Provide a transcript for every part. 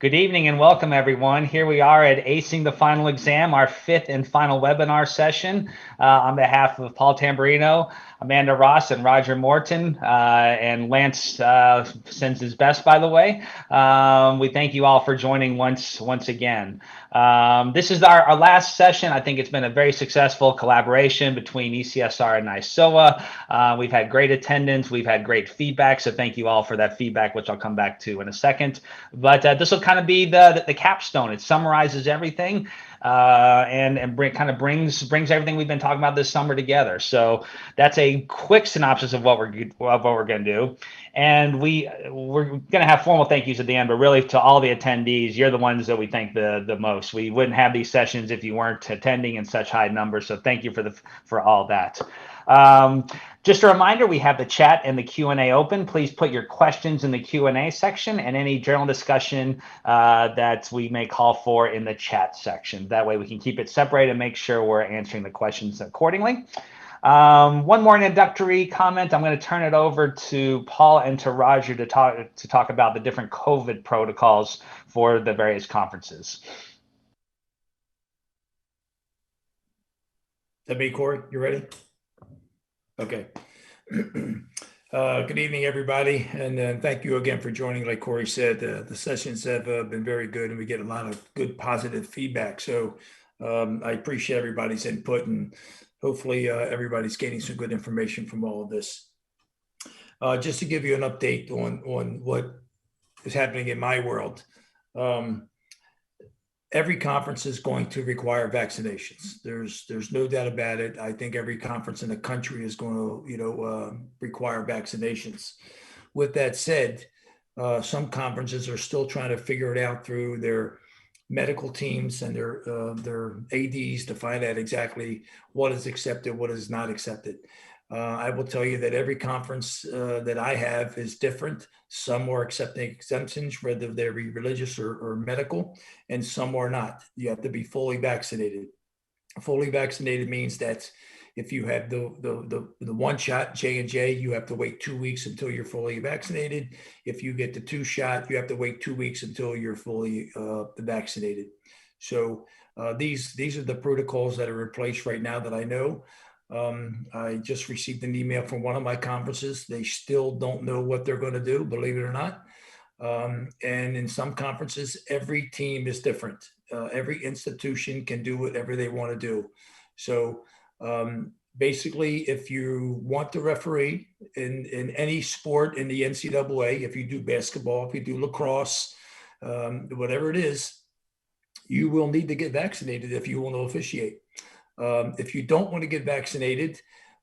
Good evening and welcome, everyone. Here we are at Acing the Final Exam, our fifth and final webinar session. On behalf of Paul Tamburino, Amanda Ross, and Roger Morton, and Lance sends his best, by the way. We thank you all for joining once again. This is our last session. I think it's been a very successful collaboration between ECSR and NYSOA. We've had great attendance. We've had great feedback. So thank you all for that feedback, which I'll come back to in a second. But this will kind of be the capstone. It summarizes everything and brings everything we've been talking about this summer together. So that's a quick synopsis of what we're going to do. And we're going to have formal thank yous at the end, but really to all the attendees, you're the ones that we thank the most. We wouldn't have these sessions if you weren't attending in such high numbers. So thank you for all that. Just a reminder, we have the chat and the Q&A open. Please put your questions in the Q&A section and any general discussion that we may call for in the chat section. That way we can keep it separated and make sure we're answering the questions accordingly. One more introductory comment. I'm going to turn it over to Paul and to Roger to talk about the different COVID protocols for the various conferences. Is that me, Corey? You ready? Okay. Good evening, everybody, and thank you again for joining. Like Corey said, the sessions have been very good, and we get a lot of good, positive feedback. So I appreciate everybody's input, and hopefully everybody's getting some good information from all of this. Just to give you an update on what is happening in my world. Every conference is going to require vaccinations. There's no doubt about it. I think every conference in the country is going to, require vaccinations. With that said, some conferences are still trying to figure it out through their medical teams and their ADs to find out exactly what is accepted, what is not accepted. I will tell you that every conference that I have is different. Some are accepting exemptions, whether they're religious or medical, and some are not. You have to be fully vaccinated. Fully vaccinated means that if you have the one shot J&J, you have to wait 2 weeks until you're fully vaccinated. If you get the 2 shot, you have to wait 2 weeks until you're fully vaccinated. So these are the protocols that are in place right now that I know. I just received an email from one of my conferences. They still don't know what they're going to do, believe it or not. And in some conferences, every team is different. Every institution can do whatever they want to do. So basically, if you want to referee in any sport in the NCAA, if you do basketball, if you do lacrosse, whatever it is, you will need to get vaccinated if you want to officiate. If you don't want to get vaccinated,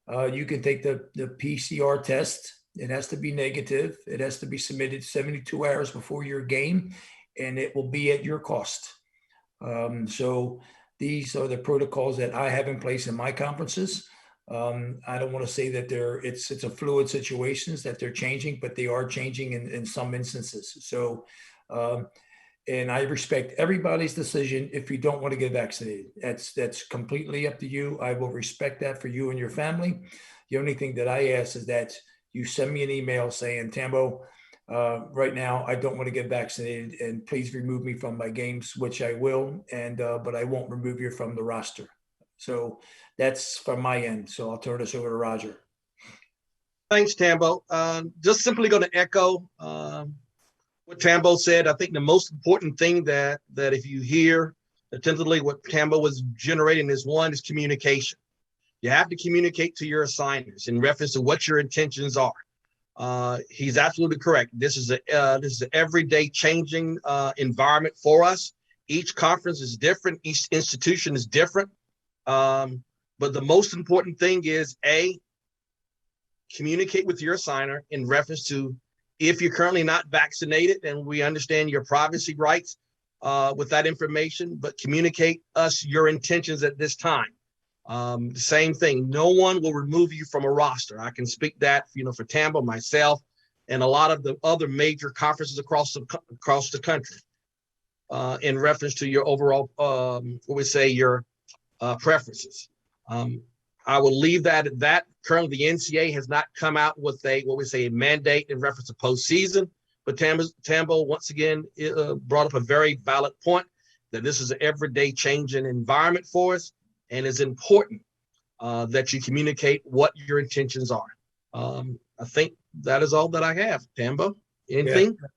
you can take the PCR test. It has to be negative. It has to be submitted 72 hours before your game, and it will be at your cost. So these are the protocols that I have in place in my conferences. I don't want to say that it's a fluid situations that they're changing, but they are changing in some instances. So and I respect everybody's decision if you don't want to get vaccinated. That's completely up to you. I will respect that for you and your family. The only thing that I ask is that you send me an email saying, Tambo, right now I don't want to get vaccinated, and please remove me from my games, which I will, and but I won't remove you from the roster. So that's from my end. So I'll turn this over to Roger. Thanks, Tambo. Just simply going to echo what Tambo said. I think the most important thing that if you hear attentively what Tambo was generating is communication. You have to communicate to your assigners in reference to what your intentions are. He's absolutely correct. This is an everyday changing environment for us. Each conference is different. Each institution is different. But the most important thing is communicate with your assigner in reference to if you're currently not vaccinated, and we understand your privacy rights with that information, but communicate us your intentions at this time. The same thing, no one will remove you from a roster. I can speak that, for Tambo, myself, and a lot of the other major conferences across the country in reference to your overall, your preferences. I will leave that at that. Currently, the NCAA has not come out with a mandate in reference to postseason. But Tambo once again brought up a very valid point that this is an everyday changing environment for us, and it's important that you communicate what your intentions are. I think that is all that I have. Tambo, anything? Yeah.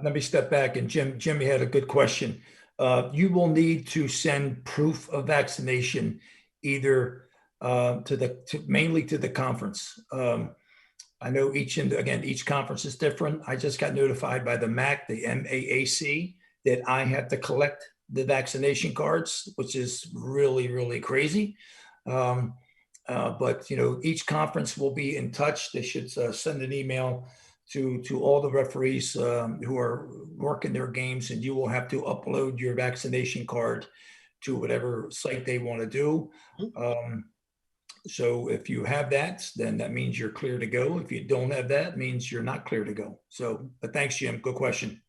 Let me step back. And Jim, you had a good question. You will need to send proof of vaccination either mainly to the conference. I know each conference is different. I just got notified by the MAC, the MAAC, that I have to collect the vaccination cards, which is really, really crazy. But each conference will be in touch. They should send an email to all the referees who are working their games, and you will have to upload your vaccination card to whatever site they want to do. So if you have that, then that means you're clear to go. If you don't have that, it means you're not clear to go. So, but thanks, Jim. Good question.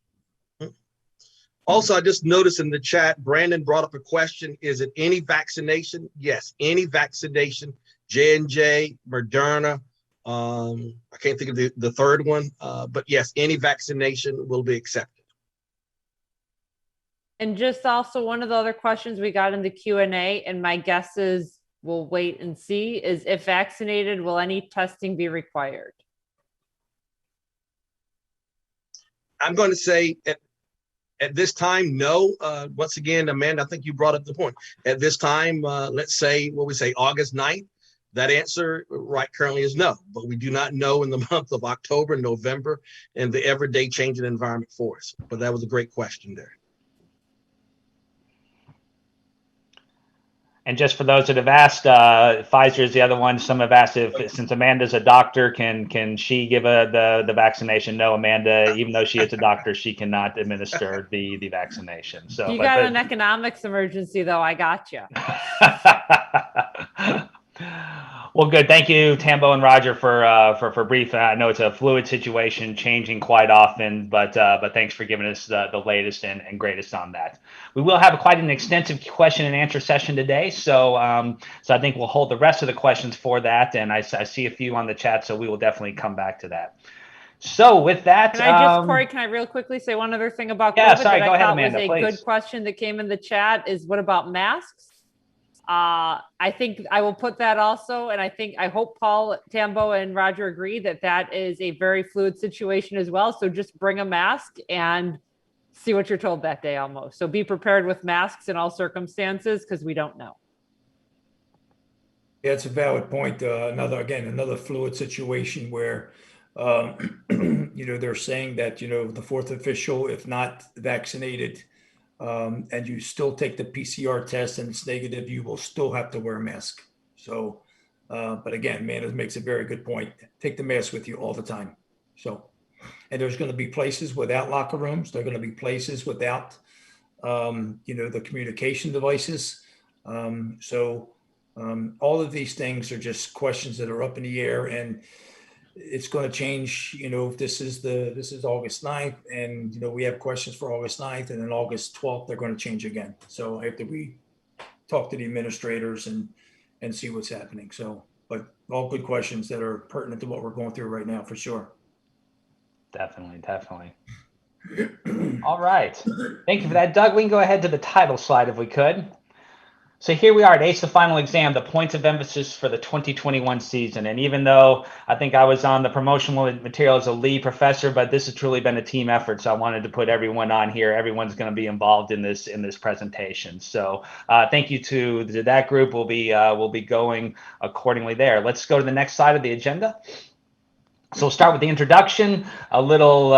Also, I just noticed in the chat, Brandon brought up a question. Is it any vaccination? Yes, any vaccination. J&J, Moderna. I can't think of the third one, but yes, any vaccination will be accepted. And just also one of the other questions we got in the Q&A, and my guess is we'll wait and see, is if vaccinated, will any testing be required? I'm going to say at this time, no. Once again, Amanda, I think you brought up the point. At this time, let's say, what we say, August 9th, that answer right currently is no, but we do not know in the month of October, November, and the everyday changing environment for us. But that was a great question there. And just for those that have asked, Pfizer is the other one. Some have asked if, since Amanda's a doctor, can she give the vaccination? No, Amanda, even though she is a doctor, she cannot administer the vaccination. So you got an economics emergency, though. I got you. Well, good. Thank you, Tambo and Roger, for brief. I know it's a fluid situation, changing quite often, but thanks for giving us the latest and greatest on that. We will have quite an extensive question and answer session today, so I think we'll hold the rest of the questions for that. And I see a few on the chat, so we will definitely come back to that. So with that, Corey, can I real quickly say one other thing about COVID? Yeah, sorry. Go ahead, Amanda, please. Was a good question that came in the chat is what about masks? I think I will put that also. And I hope Paul, Tambo, and Roger agree that is a very fluid situation as well. So just bring a mask and see what you're told that day almost. So be prepared with masks in all circumstances, because we don't know. Yeah, it's a valid point. Another fluid situation where, they're saying that, the fourth official, if not vaccinated, and you still take the PCR test and it's negative, you will still have to wear a mask. So, but again, Amanda makes a very good point. Take the mask with you all the time. So, and there's going to be places without locker rooms. There are going to be places without, the communication devices. All of these things are just questions that are up in the air, and it's going to change. This is August 9th, and we have questions for August 9th, and then August 12th they're going to change again. So after we talk to the administrators and see what's happening. So, but all good questions that are pertinent to what we're going through right now, for sure. Definitely. All right. Thank you for that, Doug. We can go ahead to the title slide if we could. So here we are at ACE the Final Exam, the points of emphasis for the 2021 season. And even though I think I was on the promotional material as a lead professor, but this has truly been a team effort. So I wanted to put everyone on here. Everyone's going to be involved in this presentation. So thank you to that group. We'll be going accordingly there. Let's go to the next slide of the agenda. So we'll start with the introduction, a little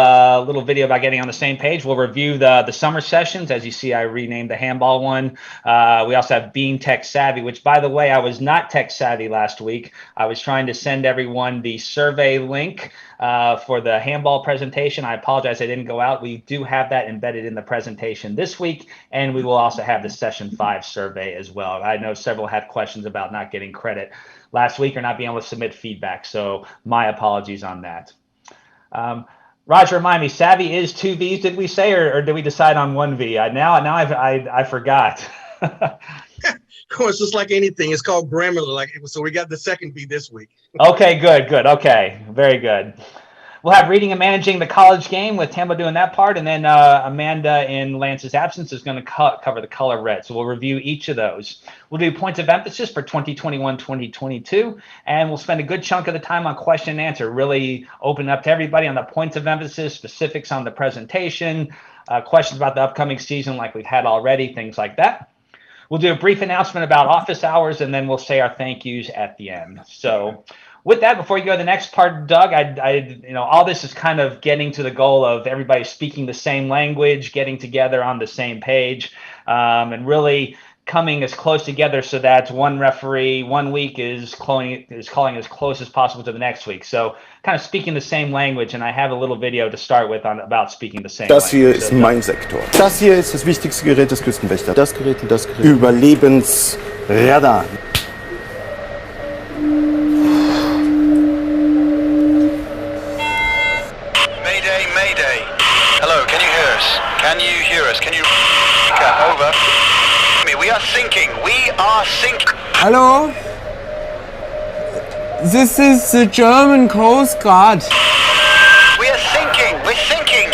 video about getting on the same page. We'll review the summer sessions. As you see, I renamed the handball one. We also have Being Tech Savvy, which, by the way, I was not tech savvy last week. I was trying to send everyone the survey link for the handball presentation. I apologize I didn't go out. We do have that embedded in the presentation this week, and we will also have the Session 5 survey as well. I know several had questions about not getting credit last week or not being able to submit feedback, so my apologies on that. Roger, remind me, savvy is 2 V's, did we say, or did we decide on 1 V? Now I forgot. It's just like anything. It's called Grammarly. So we got the second V this week. Okay, good. Okay, very good. we'll have reading and managing the college game with Tambo doing that part, and then Amanda, in Lance's absence, is going to cover the color red. So we'll review each of those. We'll do points of emphasis for 2021-2022, and we'll spend a good chunk of the time on question and answer, really open up to everybody on the points of emphasis, specifics on the presentation, questions about the upcoming season like we've had already, things like that. We'll do a brief announcement about office hours, and then we'll say our thank yous at the end. So with that, before you go to the next part, Doug, all this is kind of getting to the goal of everybody speaking the same language, getting together on the same page, and really coming as close together so that one referee 1 week is calling as close as possible to the next week. So kind of speaking the same language, and I have a little video to start with about speaking the same Das hier language. ist mein Sektor. Das hier ist das wichtigste Gerät des Küstenwächters. Das Gerät und das Gerät. Überlebensradar. Mayday, Mayday. Hello, can you hear us? Can you hear us? Can you... Over. We are sinking. We are sinking. Hello? This is the German Coast Guard. We are sinking. We're sinking.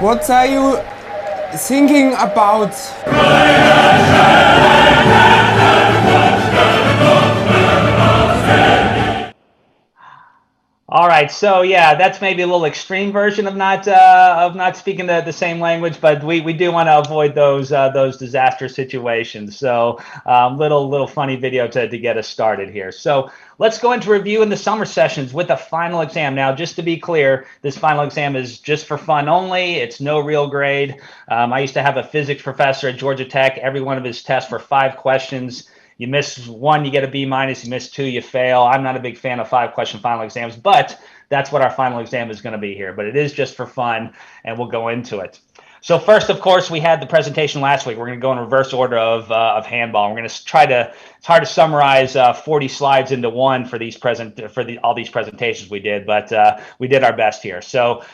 What are you thinking about? All right, so yeah, that's maybe a little extreme version of not speaking the same language, but we do want to avoid those disaster situations. So little funny video to get us started here. So let's go into review in the summer sessions with a final exam. Now, just to be clear, this final exam is just for fun only. It's no real grade. I used to have a physics professor at Georgia Tech. Every one of his tests were 5 questions. You miss 1, you get a B-. You miss 2, you fail. I'm not a big fan of 5-question final exams, but that's what our final exam is going to be here. But it is just for fun, and we'll go into it. So first, of course, we had the presentation last week. We're going to go in reverse order of handball. We're going to try to. It's hard to summarize 40 slides into one for all these presentations we did, but we did our best here. So.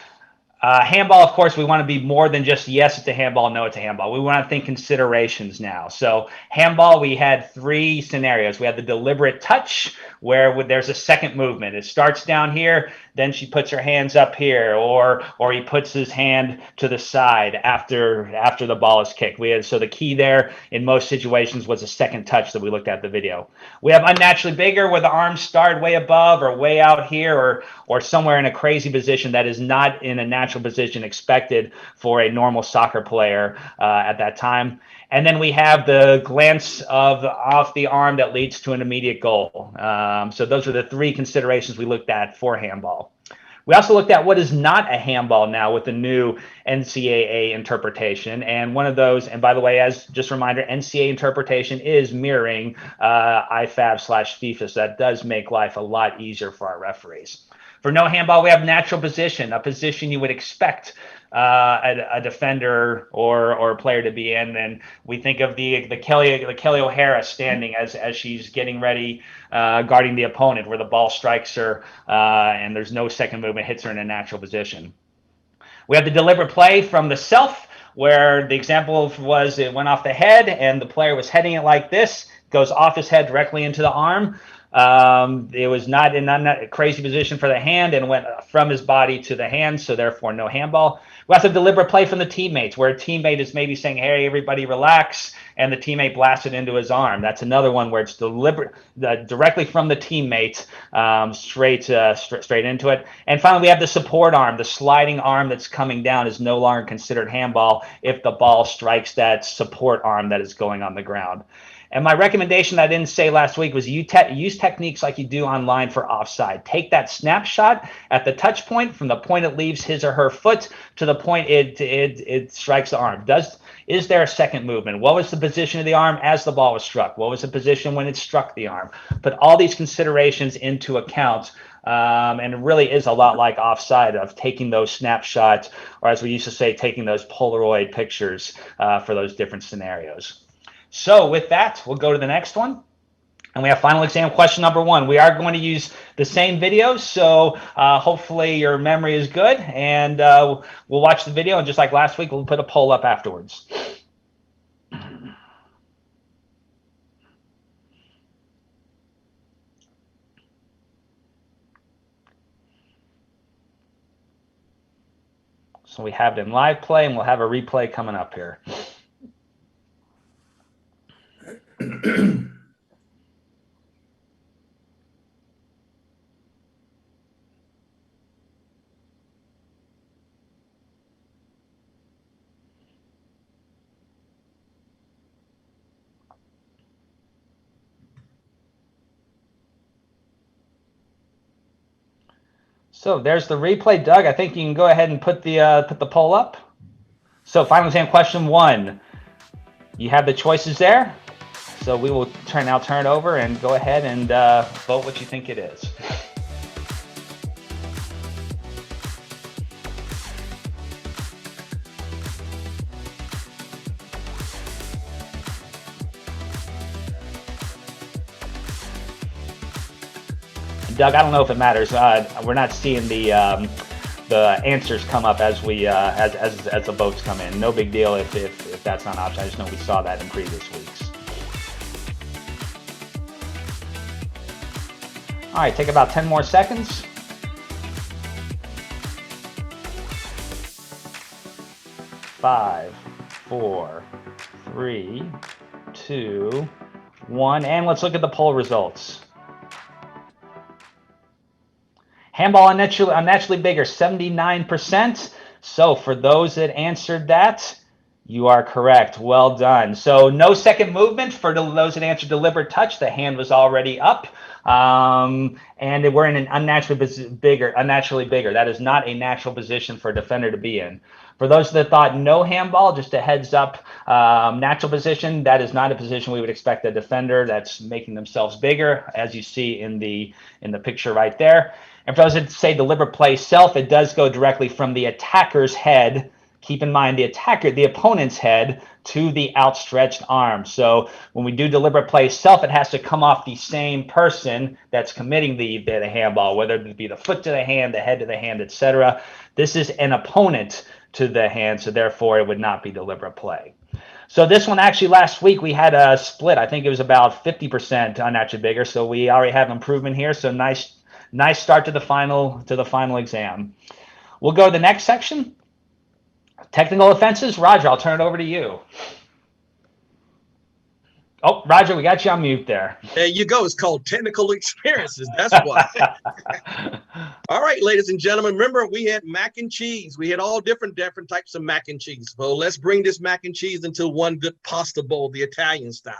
Handball, of course, we want to be more than just yes, it's a handball, no, it's a handball. We want to think considerations now. So handball, we had 3 scenarios. We had the deliberate touch, where there's a second movement. It starts down here, then she puts her hands up here, or he puts his hand to the side after the ball is kicked. So the key there in most situations was a second touch that we looked at the video. We have unnaturally bigger, where the arms start way above or way out here, or somewhere in a crazy position that is not in a natural position expected for a normal soccer player at that time. And then we have the glance off the arm that leads to an immediate goal. So those are the 3 considerations we looked at for handball. We also looked at what is not a handball now with the new NCAA interpretation. And one of those, and by the way, as just a reminder, NCAA interpretation is mirroring IFAB/FIFA. So that does make life a lot easier for our referees. For no handball, we have natural position, a position you would expect a defender or a player to be in. And we think of the Kelly O'Hara standing as she's getting ready, guarding the opponent, where the ball strikes her and there's no second movement, hits her in a natural position. We have the deliberate play from the self, where the example was it went off the head and the player was heading it like this, goes off his head directly into the arm. It was not in a crazy position for the hand and went from his body to the hand, so therefore no handball. We also have deliberate play from the teammates, where a teammate is maybe saying, hey, everybody relax, and the teammate blasts it into his arm. That's another one where it's deliberate, directly from the teammate, straight into it. And finally, we have the support arm. The sliding arm that's coming down is no longer considered handball if the ball strikes that support arm that is going on the ground. And my recommendation that I didn't say last week was use techniques like you do online for offside. Take that snapshot at the touch point, from the point it leaves his or her foot to the point it strikes the arm. Is there a second movement? What was the position of the arm as the ball was struck? What was the position when it struck the arm? Put all these considerations into account. And it really is a lot like offside, of taking those snapshots, or as we used to say, taking those Polaroid pictures for those different scenarios. So with that, we'll go to the next one. And we have final exam question number 1. We are going to use the same video, so hopefully your memory is good. And we'll watch the video, and just like last week, we'll put a poll up afterwards. So we have it in live play, and we'll have a replay coming up here. So there's the replay. Doug, I think you can go ahead and put the poll up. So final exam question 1. You have the choices there. So we will now turn it over and go ahead and vote what you think it is. Doug, I don't know if it matters. We're not seeing the answers come up as we as the votes come in. No big deal if that's not an option. I just know we saw that in previous weeks. All right, take about 10 more seconds. Five, 4, 3, 2, 1, and let's look at the poll results. Handball unnaturally bigger, 79%. So for those that answered that, you are correct. Well done. So no second movement for those that answered deliberate touch. The hand was already up. And we're in an unnaturally bigger. That is not a natural position for a defender to be in. For those that thought no handball, just a heads up, natural position, that is not a position we would expect a defender that's making themselves bigger, as you see in the picture right there. And for those that say deliberate play self, it does go directly from the attacker's head. Keep in mind the opponent's head to the outstretched arm. So when we do deliberate play self, it has to come off the same person that's committing the handball, whether it be the foot to the hand, the head to the hand, etc. This is an opponent to the hand, so therefore it would not be deliberate play. So this one actually last week we had a split. I think it was about 50% unnaturally bigger. So we already have improvement here. So nice start to the final exam. We'll go to the next section. Technical offenses. Roger, I'll turn it over to you. Oh, Roger, we got you on mute there. There you go. It's called technical experiences. That's why. All right, ladies and gentlemen, remember we had mac and cheese. We had all different types of mac and cheese. So let's bring this mac and cheese into one good pasta bowl, the Italian style.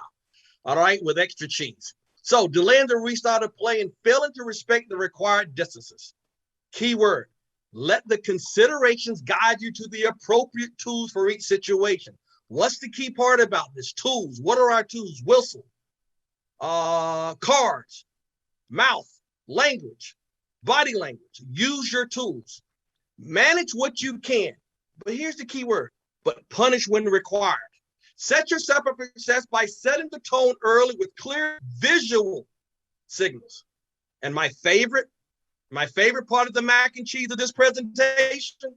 All right, with extra cheese. So delaying the restart of play and failing to respect the required distances. Keyword, let the considerations guide you to the appropriate tools for each situation. What's the key part about this? Tools. What are our tools? Whistle, cards, mouth, language, body language. Use your tools. Manage what you can. But here's the key word, but punish when required. Set yourself up for success by setting the tone early with clear visual signals. And my favorite part of the mac and cheese of this presentation,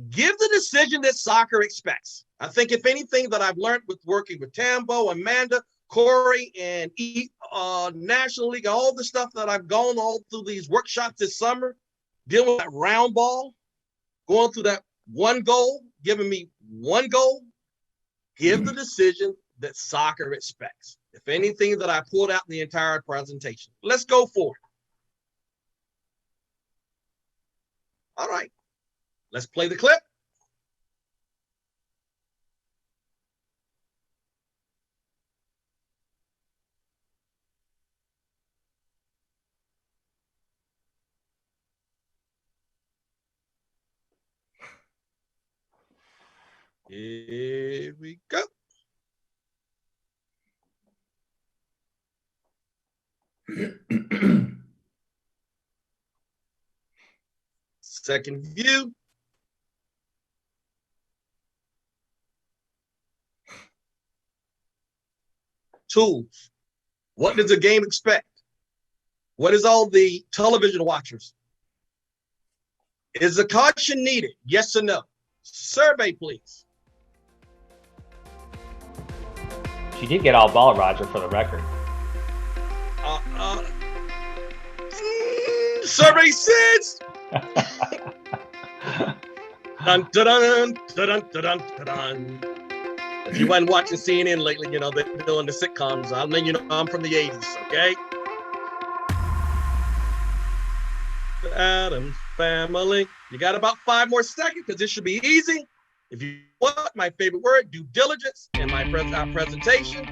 give the decision that soccer expects. I think if anything that I've learned with working with Tambo, Amanda, Corey, and National League, all the stuff that I've gone all through these workshops this summer, dealing with that round ball, going through that one goal, giving me one goal, give the decision that soccer expects. If anything that I pulled out in the entire presentation. Let's go forward. All right, let's play the clip. Here we go. Second view. Tools. What does the game expect? What is all the television watchers? Is a caution needed? Yes or no? Survey, please. She did get all ball, Roger, for the record. Survey says. Dun, dun, dun, dun, dun, dun, dun, dun. If you wasn't watching CNN lately, you know, they're doing the sitcoms. I mean, you know, I'm from the 80s, okay? The Addams Family. You got about 5 more seconds because this should be easy. If you want my favorite word, due diligence in my presentation.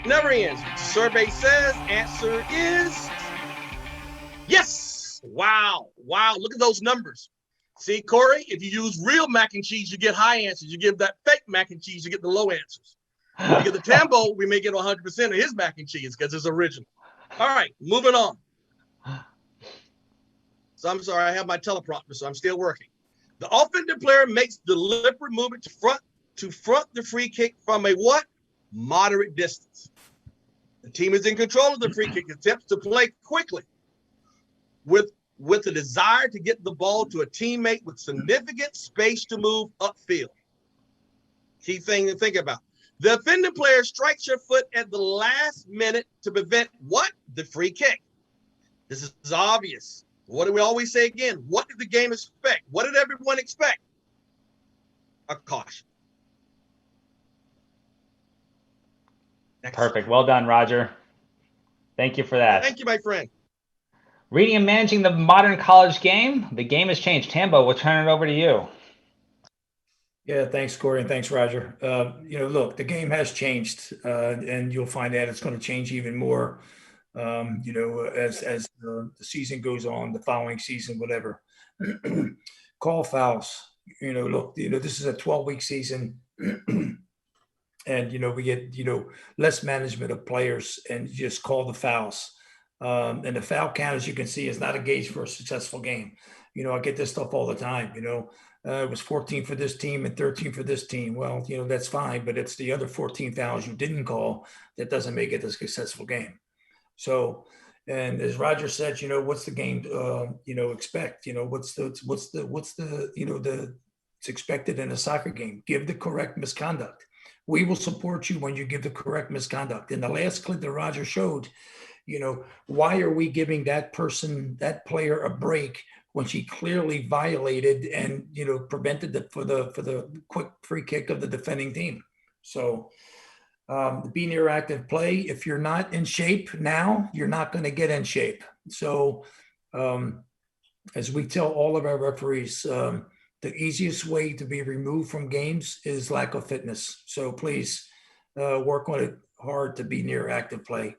Never ends. The survey says answer is yes. Wow. Wow. Look at those numbers. See, Corey, if you use real mac and cheese, you get high answers. You give that fake mac and cheese, you get the low answers. If you get the Tambo, we may get 100% of his mac and cheese because it's original. All right, moving on. So I'm sorry, I have my teleprompter, so I'm still working. The offensive player makes deliberate movement to front the free kick from a what? Moderate distance. The team is in control of the free kick, attempts to play quickly with the desire to get the ball to a teammate with significant space to move upfield. Key thing to think about. The offending player strikes your foot at the last minute to prevent what? The free kick. This is obvious. What do we always say again? What did the game expect? What did everyone expect? A caution. Next. Perfect. Well done, Roger. Thank you for that. Thank you, my friend. Reading and managing the modern college game. The game has changed. Tambo, we'll turn it over to you. Yeah, thanks, Corey, and thanks, Roger. You know, look, the game has changed, and you'll find that it's going to change even more. You know, as the season goes on, the following season, whatever. Call fouls. You know, look, you know, this is a 12-week season, and you know we get less management of players, and you just call the fouls. And the foul count, as you can see, is not a gauge for a successful game. You know, I get this stuff all the time. You know, it was 14 for this team and 13 for this team. Well, you know, that's fine, but it's the other 14 fouls you didn't call that doesn't make it a successful game. So, and as Roger said, you know, what's the game, you know, expect, you know, what's the, you know, it's expected in a soccer game. Give the correct misconduct. We will support you when you give the correct misconduct. In the last clip that Roger showed, you know, why are we giving that person, that player, a break when she clearly violated and, you know, prevented for the quick free kick of the defending team? So be near active play. If you're not in shape now, you're not going to get in shape. So as we tell all of our referees, the easiest way to be removed from games is lack of fitness. So please work on it hard to be near active play.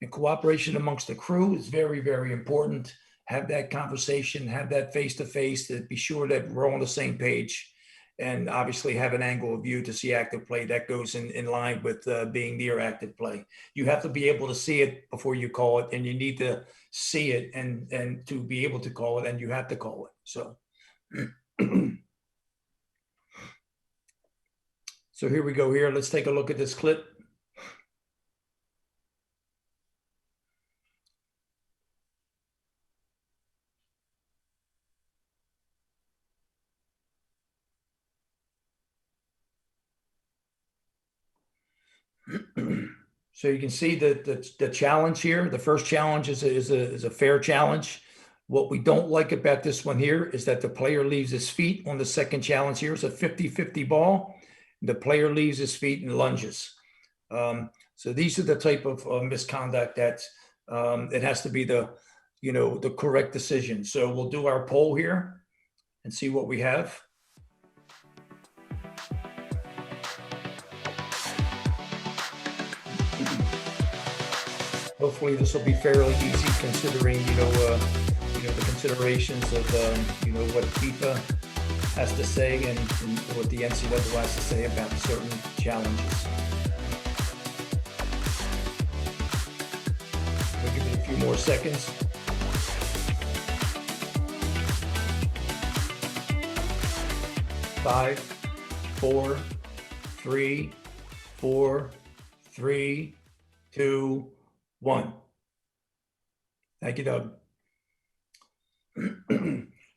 And cooperation amongst the crew is very, very important. Have that conversation, have that face-to-face, to be sure that we're all on the same page, and obviously have an angle of view to see active play that goes in line with being near active play. You have to be able to see it before you call it, and you need to see it and to be able to call it, and you have to call it. So, so here we go here. Let's take a look at this clip. So you can see the challenge here. The first challenge is a fair challenge. What we don't like about this one here is that the player leaves his feet on the second challenge here. It's a 50-50 ball. The player leaves his feet and lunges. So these are the type of misconduct that it has to be the correct decision. So we'll do our poll here and see what we have. Hopefully this will be fairly easy, considering the considerations of what FIFA has to say and what the NCAA has to say about certain challenges. We'll give it a few more seconds. Five, four, three, 2, 1. Thank you, Doug.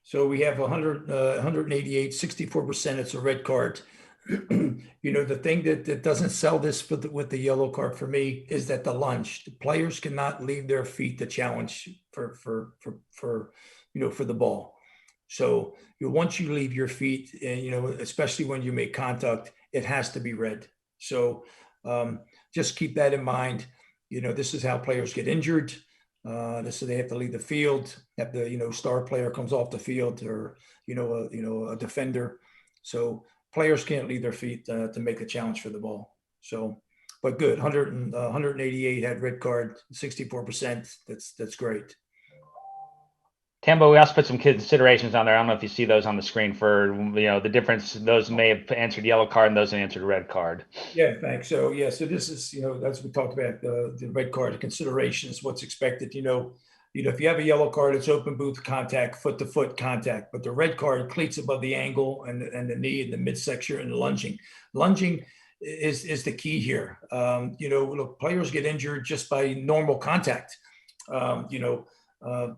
So we have 188, 64%. It's a red card. The thing that doesn't sell this with the yellow card for me is that the lunge. The players cannot leave their feet to challenge for the ball. So once you leave your feet, and especially when you make contact, it has to be red. So just keep that in mind. This is how players get injured. This is they have to leave the field. Have the star player comes off the field, or a defender. So players can't leave their feet to make a challenge for the ball. So, but good. 188 had red card, 64%. That's great. Tambo, we also put some considerations on there. I don't know if you see those on the screen for, the difference. Those may have answered yellow card and those answered red card. Yeah, thanks. So, so this is, that's what we talked about, the red card, the considerations, what's expected. If you have a yellow card, it's open boot contact, foot to foot contact, but the red card, cleats above the ankle and the knee and the midsection and the lunging. Lunging is the key here. Look, players get injured just by normal contact.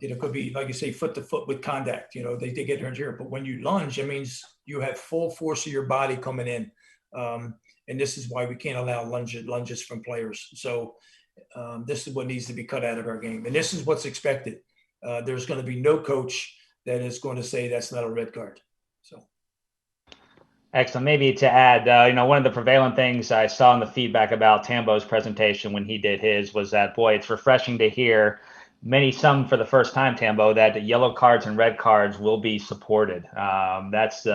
It could be, like you say, foot to foot with contact, they get injured, but when you lunge, it means you have full force of your body coming in. And this is why we can't allow lunges from players. So this is what needs to be cut out of our game. And this is what's expected. There's going to be no coach that is going to say that's not a red card. So. Excellent. Maybe to add, one of the prevalent things I saw in the feedback about Tambo's presentation when he did his was that, boy, it's refreshing to hear some for the first time, Tambo, that the yellow cards and red cards will be supported. That's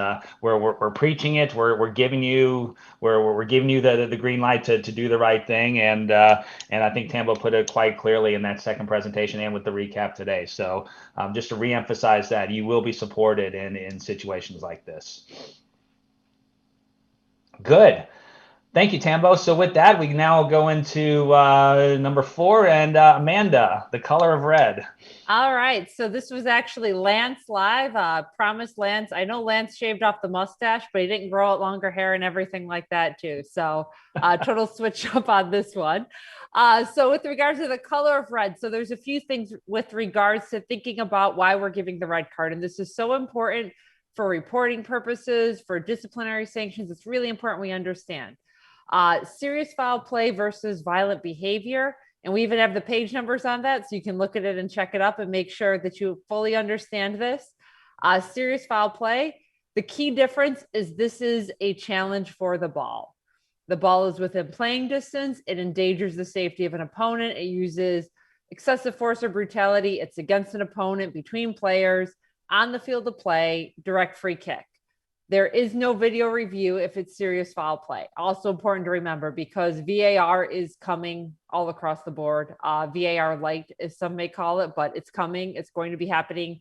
where we're preaching it. We're giving you the green light to do the right thing, and I think Tambo put it quite clearly in that second presentation and with the recap today. So just to reemphasize that you will be supported in situations like this. Good. Thank you, Tambo. So with that, we now go into number 4 and Amanda, the color of red. All right. So this was actually Lance live. Promised Lance. I know Lance shaved off the mustache, but he didn't grow out longer hair and everything like that too. So total switch up on this one. So with regards to the color of red, so there's a few things with regards to thinking about why we're giving the red card. And this is so important for reporting purposes, for disciplinary sanctions. It's really important we understand. Serious foul play versus violent behavior. And we even have the page numbers on that, so you can look at it and check it up and make sure that you fully understand this. Serious foul play, the key difference is this is a challenge for the ball. The ball is within playing distance. It endangers the safety of an opponent. It uses excessive force or brutality. It's against an opponent, between players, on the field of play, direct free kick. There is no video review if it's serious foul play. Also important to remember, because VAR is coming all across the board. VAR light, as some may call it, but it's coming. It's going to be happening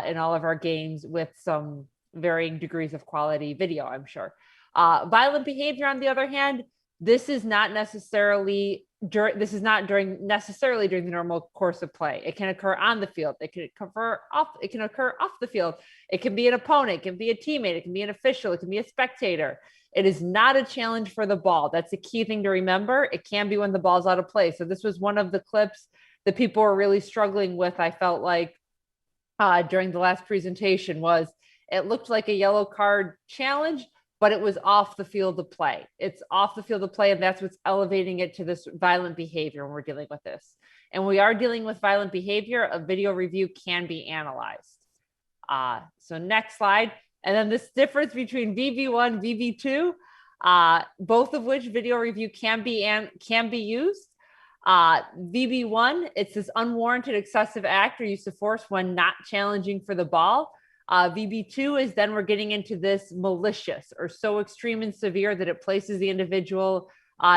in all of our games with some varying degrees of quality video, I'm sure. Violent behavior, on the other hand, this is not necessarily necessarily during the normal course of play. It can occur on the field. It can occur off the field. It can be an opponent, it can be a teammate, it can be an official, it can be a spectator. It is not a challenge for the ball. That's a key thing to remember. It can be when the ball's out of play. So this was one of the clips that people were really struggling with. I felt like during the last presentation was it looked like a yellow card challenge, but it was off the field of play. It's off the field of play, and that's what's elevating it to this violent behavior when we're dealing with this. And we are dealing with violent behavior. A video review can be analyzed. So next slide. And then this difference between VB1, VB2, both of which video review can be used. VB1, it's this unwarranted excessive act or use of force when not challenging for the ball. VB2 is then we're getting into this malicious or so extreme and severe that it places the individual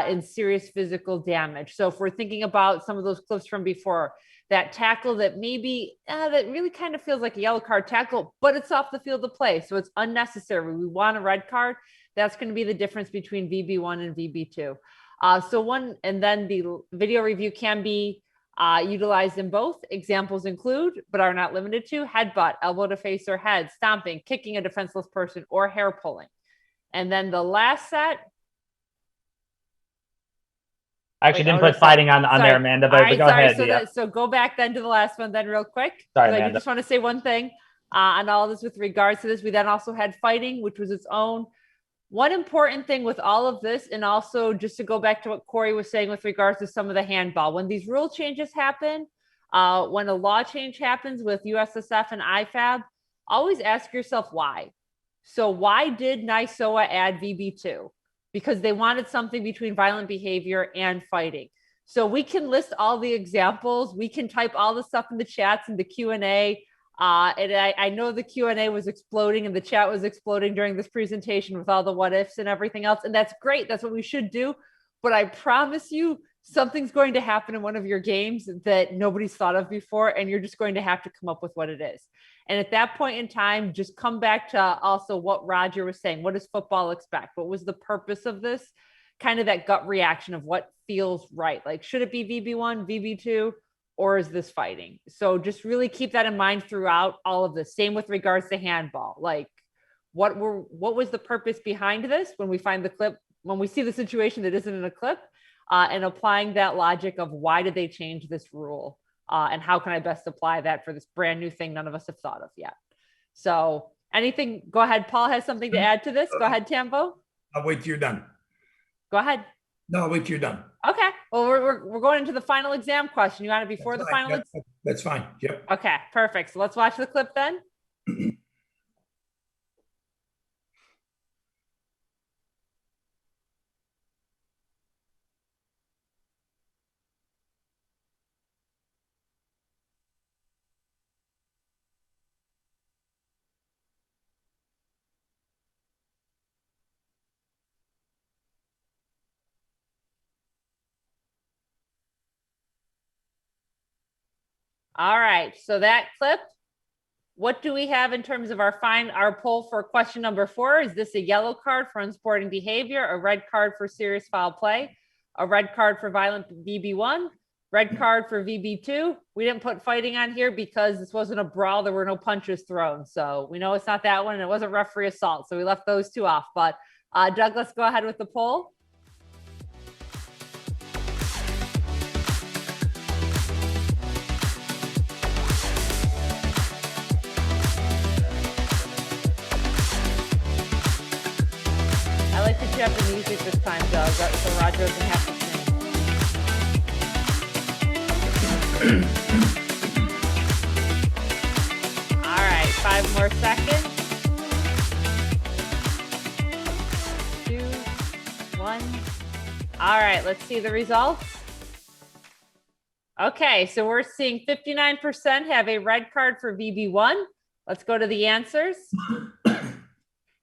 in serious physical damage. So if we're thinking about some of those clips from before, that tackle that maybe that really kind of feels like a yellow card tackle, but it's off the field of play, so it's unnecessary. We want a red card. That's going to be the difference between VB1 and VB2. And then the video review can be utilized in both. Examples include, but are not limited to, headbutt, elbow to face or head, stomping, kicking a defenseless person, or hair pulling. And then the last set. I actually didn't put fighting on there, Amanda, but go ahead. So go back then to the last one then real quick. Sorry, Amanda. I just want to say one thing on all this with regards to this. We then also had fighting, which was its own. One important thing with all of this, and also just to go back to what Corey was saying with regards to some of the handball, when these rule changes happen, when a law change happens with USSF and IFAB, always ask yourself why. So why did NYSOA add VB2? Because they wanted something between violent behavior and fighting. So we can list all the examples. We can type all the stuff in the chats and the Q&A. And I know the Q&A was exploding and the chat was exploding during this presentation with all the what ifs and everything else. And that's great. That's what we should do. But I promise you, something's going to happen in one of your games that nobody's thought of before. And you're just going to have to come up with what it is. And at that point in time, just come back to also what Roger was saying. What does football expect? What was the purpose of this? Kind of that gut reaction of what feels right. Like, should it be VB1, VB2, or is this fighting? So just really keep that in mind throughout all of this. Same with regards to handball. Like, what was the purpose behind this when we find the clip, when we see the situation that isn't in a clip, and applying that logic of why did they change this rule? And how can I best apply that for this brand new thing none of us have thought of yet? So anything, go ahead. Paul has something to add to this. Go ahead, Tambo. I'll wait till you're done. Go ahead. No, I'll wait till you're done. Okay. Well, we're going into the final exam question. You want it before the final? That's fine. Yep. Okay, perfect. So let's watch the clip then. All right, so that clip, what do we have in terms of our poll for question number 4? Is this a yellow card for unsporting behavior, a red card for serious foul play, a red card for violent VB1, red card for VB2? We didn't put fighting on here because this wasn't a brawl. There were no punches thrown. So we know it's not that one, and it wasn't referee assault. So we left those 2 off. But Douglas, go ahead with the poll. I like that you have the music this time, Doug, so Roger doesn't have to sing. All right, 5 more seconds. 2, 1. All right, let's see the results. Okay, so we're seeing 59% have a red card for VB1. Let's go to the answers.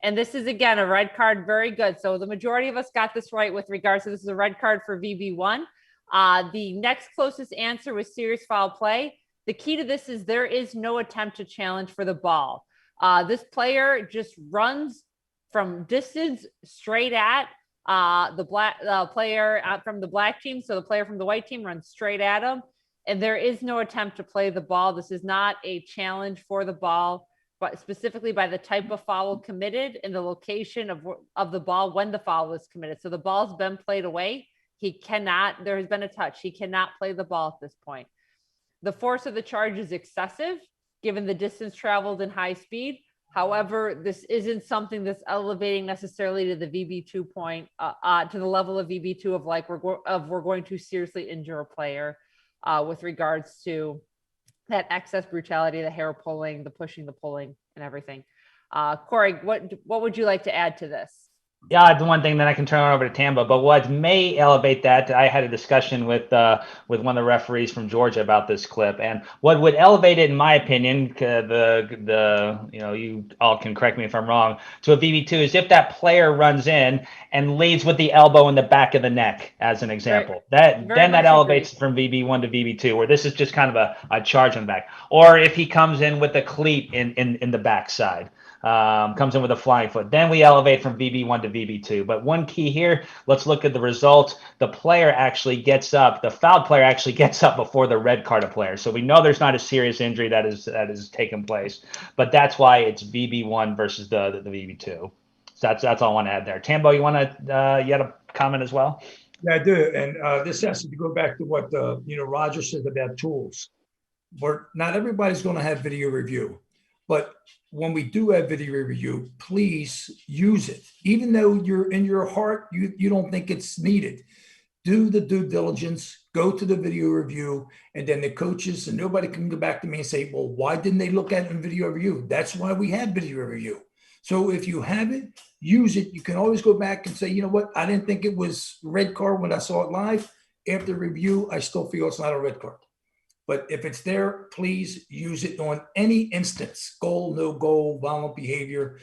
And this is, again, a red card. Very good. So the majority of us got this right with regards to this is a red card for VB1. The next closest answer was serious foul play. The key to this is there is no attempt to challenge for the ball. This player just runs from distance straight at the player from the black team. So the player from the white team runs straight at him. And there is no attempt to play the ball. This is not a challenge for the ball, but specifically by the type of foul committed and the location of the ball when the foul was committed. So the ball's been played away. There has been a touch. He cannot play the ball at this point. The force of the charge is excessive given the distance traveled and high speed. However, this isn't something that's elevating necessarily to the VB2 point, to the level of VB2 of like, we're going to seriously injure a player with regards to that excess brutality, the hair pulling, the pushing, the pulling, and everything. Corey, what would you like to add to this? Yeah, the one thing that I can turn over to Tambo, but what may elevate that, I had a discussion with one of the referees from Georgia about this clip, and what would elevate it, in my opinion, you all can correct me if I'm wrong, to a VB2 is if that player runs in and leads with the elbow in the back of the neck, as an example. That elevates from VB1 to VB2, where this is just kind of a charge in the back, or if he comes in with a cleat in the backside. Comes in with a flying foot. Then we elevate from VB1 to VB2. But one key here, let's look at the result. The player actually gets up. The fouled player actually gets up before the red carded player. So we know there's not a serious injury that is taken place. But that's why it's VB1 versus the VB2. So that's all I want to add there. Tambo, you want to you had a comment as well? Yeah, I do. And this has to go back to what Roger said about tools. But not everybody's going to have video review. But when we do have video review, please use it. Even though you're in your heart, you don't think it's needed. do the due diligence, go to the video review, and then the coaches, and nobody can go back to me and say, well, why didn't they look at it in video review? That's why we have video review. So if you have it, use it. You can always go back and say, you know what? I didn't think it was red card when I saw it live. After review, I still feel it's not a red card. But if it's there, please use it on any instance, goal, no goal, violent behavior,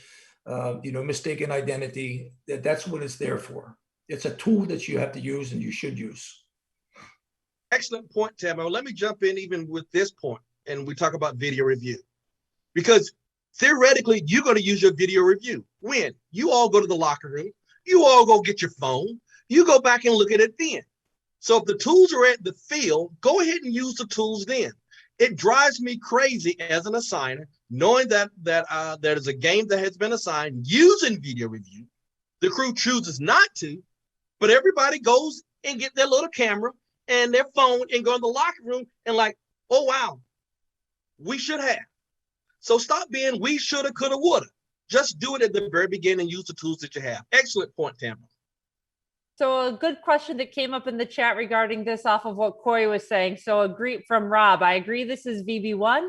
mistaken identity. That's what it's there for. It's a tool that you have to use and you should use. Excellent point, Tambo. Let me jump in even with this point, and we talk about video review. Because theoretically, you're going to use your video review. When? You all go to the locker room. You all go get your phone. You go back and look at it then. So if the tools are at the field, go ahead and use the tools then. It drives me crazy as an assigner, knowing that there is a game that has been assigned using video review. The crew chooses not to, but everybody goes and get their little camera and their phone and go in the locker room and like, oh, wow, we should have. So stop being we shoulda, coulda, woulda. Just do it at the very beginning and use the tools that you have. Excellent point, Tambo. So a good question that came up in the chat regarding this off of what Corey was saying. So agree from Rob. I agree this is VB1,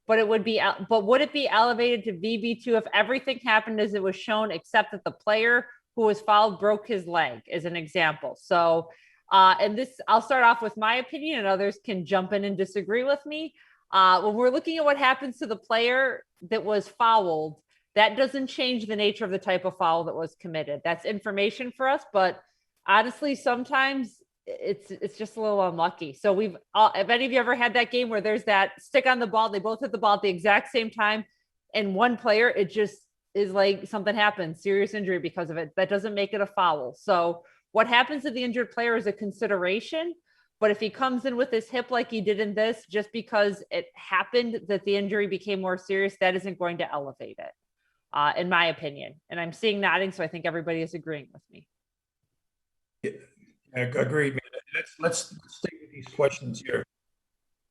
but would it be elevated to VB2 if everything happened as it was shown, except that the player who was fouled broke his leg, as an example? So, and this, I'll start off with my opinion and others can jump in and disagree with me. When we're looking at what happens to the player that was fouled, that doesn't change the nature of the type of foul that was committed. That's information for us, but honestly, sometimes it's just a little unlucky. So if any of you ever had that game where there's that stick on the ball, they both hit the ball at the exact same time, and one player, it just is like something happens, serious injury because of it. That doesn't make it a foul. So what happens to the injured player is a consideration, but if he comes in with his hip like he did in this, just because it happened that the injury became more serious, that isn't going to elevate it, in my opinion. And I'm seeing nodding, so I think everybody is agreeing with me. Yeah, agreed, man. Let's stay with these questions here.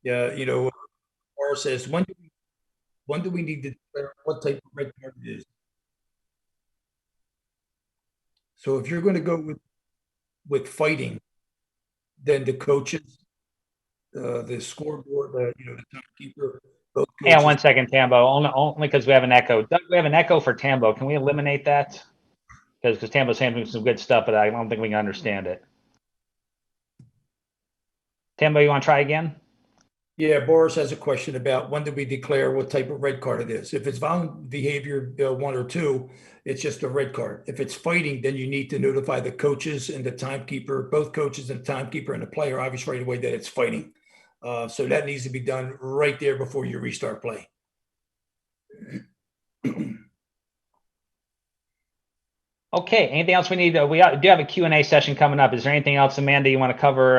Yeah, Laura says, when do we need to declare what type of red card it is? So if you're going to go with fighting, then the coaches, the scoreboard, the timekeeper, both coaches. Yeah, 1 second, Tambo. Only because we have an echo. Doug, we have an echo for Tambo. Can we eliminate that? Because Tambo's saying some good stuff, but I don't think we can understand it. Tambo, you want to try again? Yeah, Boris has a question about when do we declare what type of red card it is. If it's violent behavior 1 or 2, it's just a red card. If it's fighting, then you need to notify the coaches and the timekeeper, both coaches and the timekeeper and the player, obviously right away that it's fighting. So that needs to be done right there before you restart play. Okay, anything else we need? We do have a Q&A session coming up. Is there anything else, Amanda, you want to cover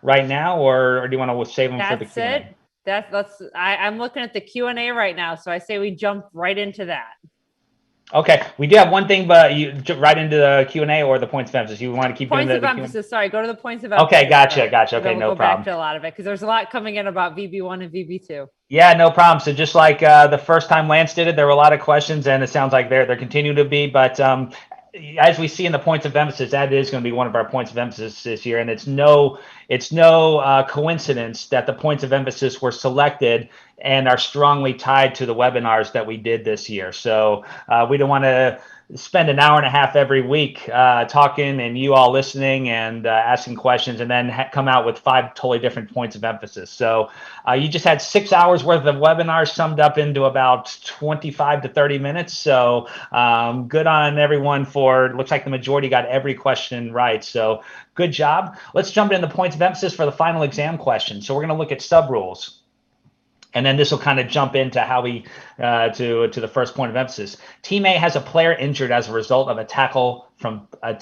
right now, or do you want to save them for the Q&A? That's it. I'm looking at the Q&A right now, so I say we jump right into that. Okay, we do have one thing, but you right into the Q&A or the points of emphasis. You want to keep points doing of the emphasis. Sorry, go to the points of emphasis. Okay, gotcha. Okay, no problem. Back to a lot of it because there's a lot coming in about VB1 and VB2. Yeah, no problem. So just like the first time Lance did it, there were a lot of questions, and it sounds like there continue to be. But as we see in the points of emphasis, that is going to be one of our points of emphasis this year, and it's no coincidence that the points of emphasis were selected and are strongly tied to the webinars that we did this year. So we don't want to spend an hour and a half every week talking and you all listening and asking questions and then come out with 5 totally different points of emphasis. So you just had 6 hours worth of webinars summed up into about 25 to 30 minutes. So good on everyone looks like the majority got every question right. So good job. Let's jump into the points of emphasis for the final exam question. So we're going to look at sub rules. And then this will kind of jump into how we to the first point of emphasis. Team A has a player injured as a result of a tackle from a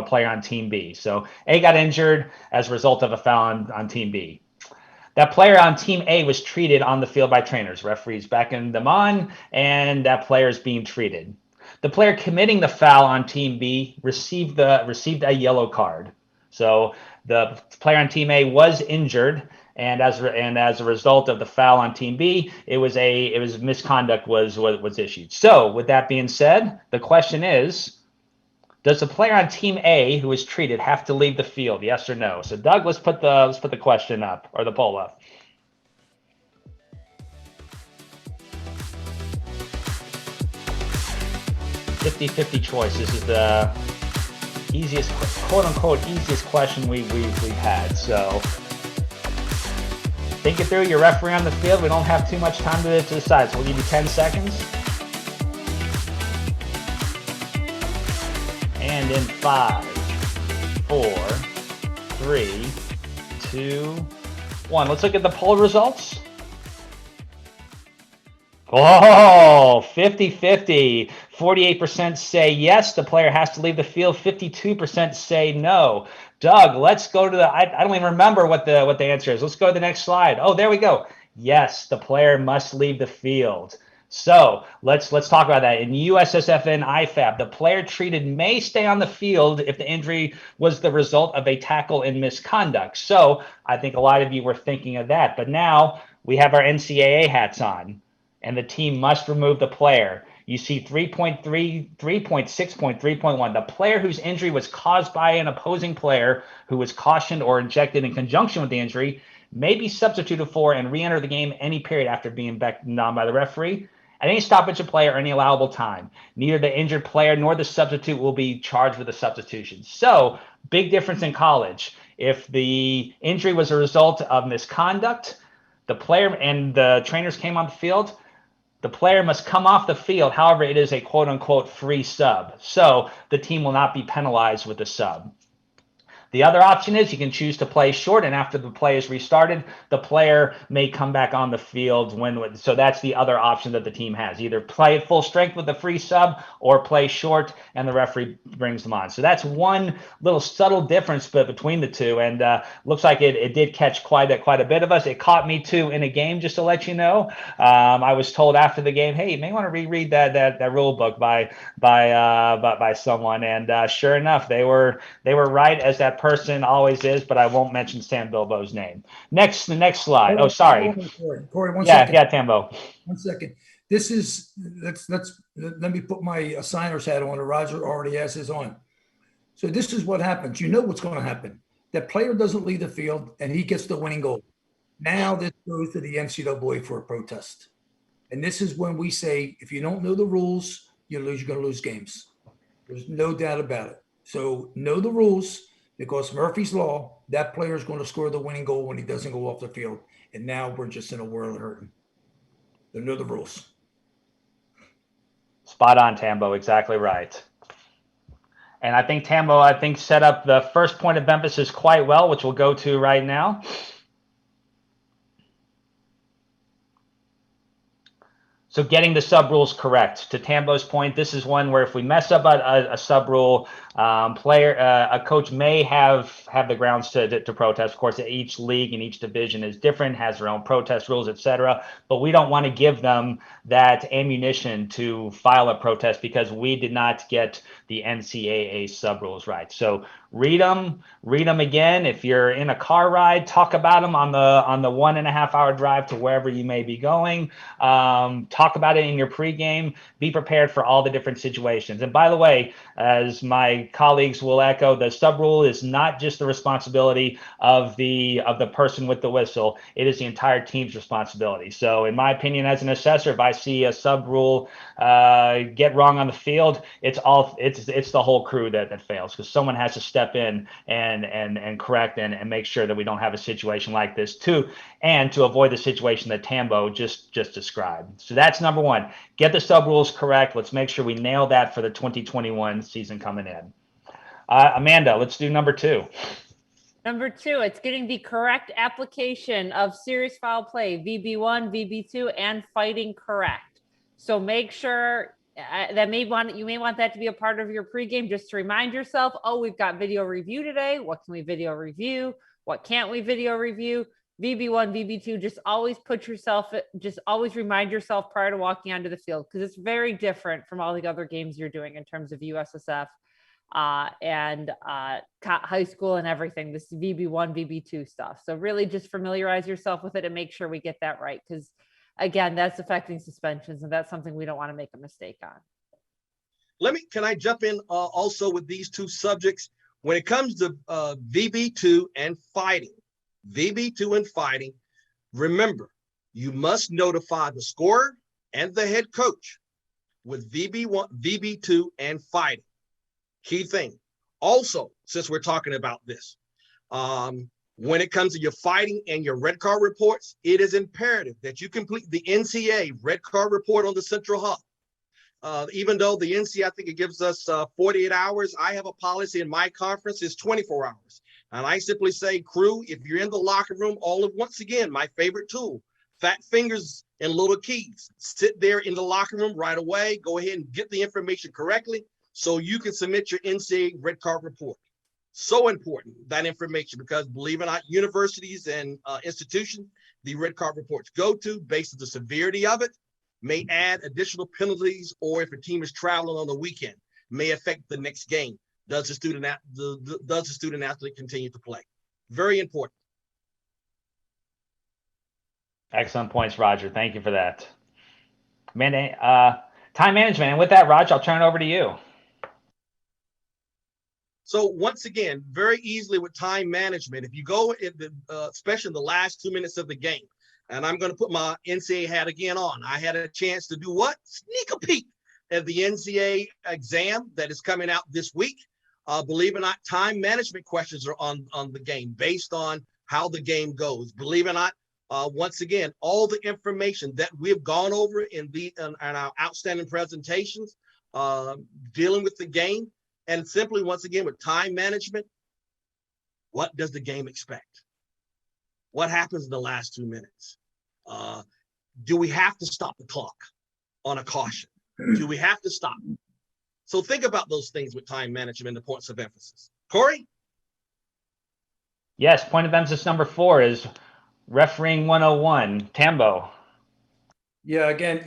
player on Team B. So A got injured as a result of a foul on Team B. That player on Team A was treated on the field by trainers. Referees backing them on, and that player is being treated. The player committing the foul on Team B received a yellow card. So the player on Team A was injured. And as a result of the foul on Team B, it was misconduct was issued. So with that being said, the question is, Does the player on team A who is treated have to leave the field? Yes or no? So Doug, let's put the question up, or the poll up. 50-50 choice. This is the easiest, quote unquote, easiest question we've had. So think it through. Your referee on the field. We don't have too much time to decide, so we'll give you 10 seconds. And in 5, 4, 3, 2, 1. Let's look at the poll results. Oh, 50-50. 48% say yes, the player has to leave the field. 52% say no. Doug, let's go to the, I don't even remember what the answer is. Let's go to the next slide. Oh, there we go. Yes, the player must leave the field. So let's talk about that. In USSFN IFAB, the player treated may stay on the field if the injury was the result of a tackle and misconduct. So I think a lot of you were thinking of that. But now we have our NCAA hats on, and the team must remove the player. You see 3.3, 3.6.3.1. The player whose injury was caused by an opposing player who was cautioned or injected in conjunction with the injury may be substituted for and re-enter the game any period after being beckoned on by the referee at any stoppage of play or any allowable time. Neither the injured player nor the substitute will be charged with a substitution. So, big difference in college. If the injury was a result of misconduct, the player and the trainers came on the field, the player must come off the field. However, it is a quote-unquote free sub. So the team will not be penalized with a sub. The other option is you can choose to play short, and after the play is restarted, the player may come back on the field. So that's the other option that the team has. Either play at full strength with the free sub or play short and the referee brings them on. So that's one little subtle difference between the two, and looks like it did catch quite a bit of us. It caught me too in a game, just to let you know. I was told after the game, hey, you may want to reread that rule book by someone, and sure enough, they were right, as that person always is, but I won't mention Sam Bilbo's name. The next slide. Oh, sorry. Corey, one second. Yeah, Tambo. 1 second. This is, let me put my assigner's hat on. Roger already has his on. So this is what happens. You know what's going to happen. That player doesn't leave the field and he gets the winning goal. Now this goes to the NCAA for a protest. And this is when we say, if you don't know the rules, you're going to lose games. There's no doubt about it. So know the rules, because Murphy's Law, that player is going to score the winning goal when he doesn't go off the field. And now we're just in a world of hurting. They know the rules. Spot on, Tambo. Exactly right. And I think Tambo, set up the first point of emphasis quite well, which we'll go to right now. So getting the sub rules correct. To Tambo's point, this is one where if we mess up a sub rule, a coach may have the grounds to protest. Of course, each league and each division is different, has their own protest rules, etc. But we don't want to give them that ammunition to file a protest because we did not get the NCAA sub rules right. So read them again. If you're in a car ride, talk about them on the 1.5 hour drive to wherever you may be going. Talk about it in your pregame. Be prepared for all the different situations. And by the way, as my colleagues will echo, the sub rule is not just the responsibility of the person with the whistle. It is the entire team's responsibility. So in my opinion, as an assessor, if I see a sub rule get wrong on the field, it's the whole crew that fails, because someone has to step in and correct and make sure that we don't have a situation like this too, and to avoid the situation that Tambo just described. So that's number one. Get the sub rules correct. Let's make sure we nail that for the 2021 season coming in. Amanda, let's do number two. Number two, it's getting the correct application of serious foul play, VB1, VB2, and fighting correct. So make sure you may want that to be a part of your pregame, just to remind yourself, oh, we've got video review today. What can we video review? What can't we video review? VB1, VB2, just always remind yourself prior to walking onto the field, because it's very different from all the other games you're doing in terms of USSF and high school and everything, this VB1, VB2 stuff. So really just familiarize yourself with it and make sure we get that right, because again, that's affecting suspensions, and that's something we don't want to make a mistake on. Can I jump in also with these two subjects? When it comes to VB2 and fighting, remember, you must notify the scorer and the head coach with VB1, VB2, and fighting. Key thing. Also, since we're talking about this, when it comes to your fighting and your red card reports, it is imperative that you complete the NCA red card report on the Central Hub. Even though the NCA, I think it gives us 48 hours, I have a policy in my conference is 24 hours. And I simply say, crew, if you're in the locker room, once again, my favorite tool, fat fingers and little keys. Sit there in the locker room right away. Go ahead and get the information correctly so you can submit your NCAA red card report. So important, that information, because believe it or not, universities and institutions, the red card reports go to based on the severity of it, may add additional penalties, or if a team is traveling on the weekend, may affect the next game. Does the student athlete continue to play? Very important. Excellent points, Roger. Thank you for that. Time management. And with that, Roger, I'll turn it over to you. So once again, very easily with time management, if you go in especially in the last 2 minutes of the game, and I'm going to put my NCAA hat again on. I had a chance to do what? Sneak a peek at the NCAA exam that is coming out this week. Believe it or not, time management questions are on the game based on how the game goes. Believe it or not, once again, all the information that we've gone over in our outstanding presentations, dealing with the game, and simply, once again, with time management, what does the game expect? What happens in the last 2 minutes? Do we have to stop the clock on a caution? Do we have to stop? So think about those things with time management and the points of emphasis. Corey? Yes, point of emphasis number 4 is refereeing 101. Tambo. Yeah, again,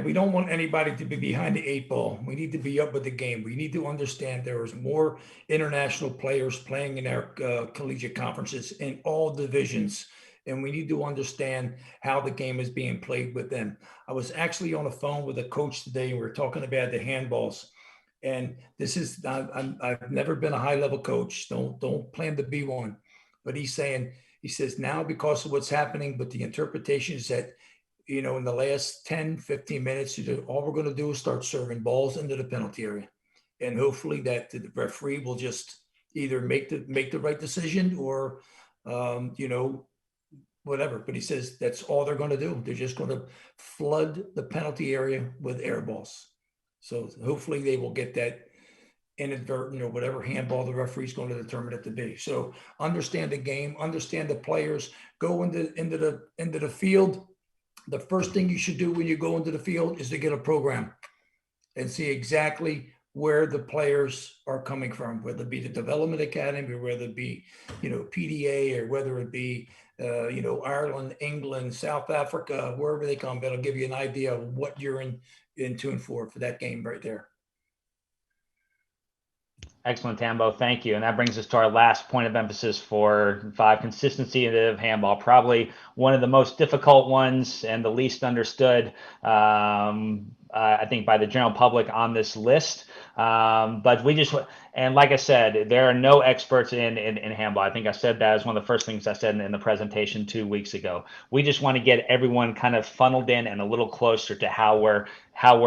we don't want anybody to be behind the 8 ball. We need to be up with the game. We need to understand there is more international players playing in our collegiate conferences in all divisions, and we need to understand how the game is being played with them. I was actually on the phone with a coach today, and we were talking about the handballs. And this is, I've never been a high-level coach. Don't plan to be one. But he says now because of what's happening with the interpretations that, in the last 10, 15 minutes, all we're going to do is start serving balls into the penalty area. And hopefully that the referee will just either make the right decision or, whatever. But he says that's all they're going to do. They're just going to flood the penalty area with air balls. So hopefully they will get that inadvertent or whatever handball the referee's going to determine it to be. So understand the game, understand the players, go into the field. The first thing you should do when you go into the field is to get a program and see exactly where the players are coming from, whether it be the development academy, or whether it be, PDA, or whether it be, Ireland, England, South Africa, wherever they come. That'll give you an idea of what you're in tune for that game right there. Excellent, Tambo. Thank you. And that brings us to our last point of emphasis for 5, consistency of handball. Probably one of the most difficult ones and the least understood, I think, by the general public on this list. But and like I said, there are no experts in handball. I think I said that as one of the first things I said in the presentation 2 weeks ago. We just want to get everyone kind of funneled in and a little closer to how we're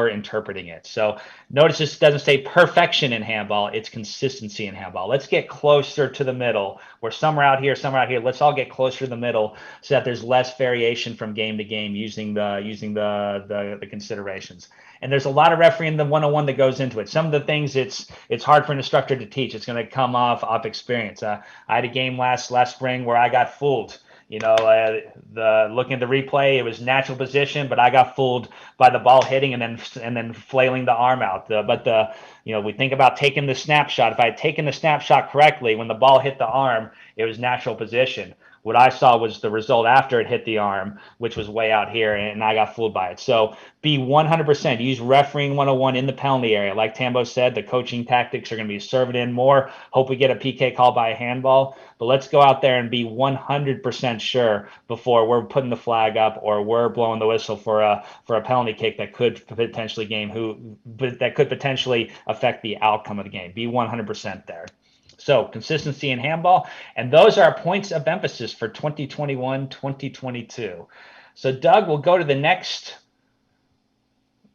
interpreting it. So notice this doesn't say perfection in handball, it's consistency in handball. Let's get closer to the middle. Where some are out here, some are out here. Let's all get closer to the middle so that there's less variation from game to game using the considerations. And there's a lot of refereeing the 101 that goes into it. Some of the things it's hard for an instructor to teach. It's going to come off experience. I had a game last spring where I got fooled. Looking at the replay, it was natural position, but I got fooled by the ball hitting and then flailing the arm out. We think about taking the snapshot. If I had taken the snapshot correctly, when the ball hit the arm, it was natural position. What I saw was the result after it hit the arm, which was way out here, and I got fooled by it. So be 100%. Use refereeing 101 in the penalty area. Like Tambo said, the coaching tactics are going to be served in more. Hope we get a PK call by a handball, but let's go out there and be 100% sure before we're putting the flag up or we're blowing the whistle for a penalty kick that could potentially affect the outcome of the game. Be 100% there. So consistency in handball, and those are our points of emphasis for 2021-2022. So Doug, we'll go to the next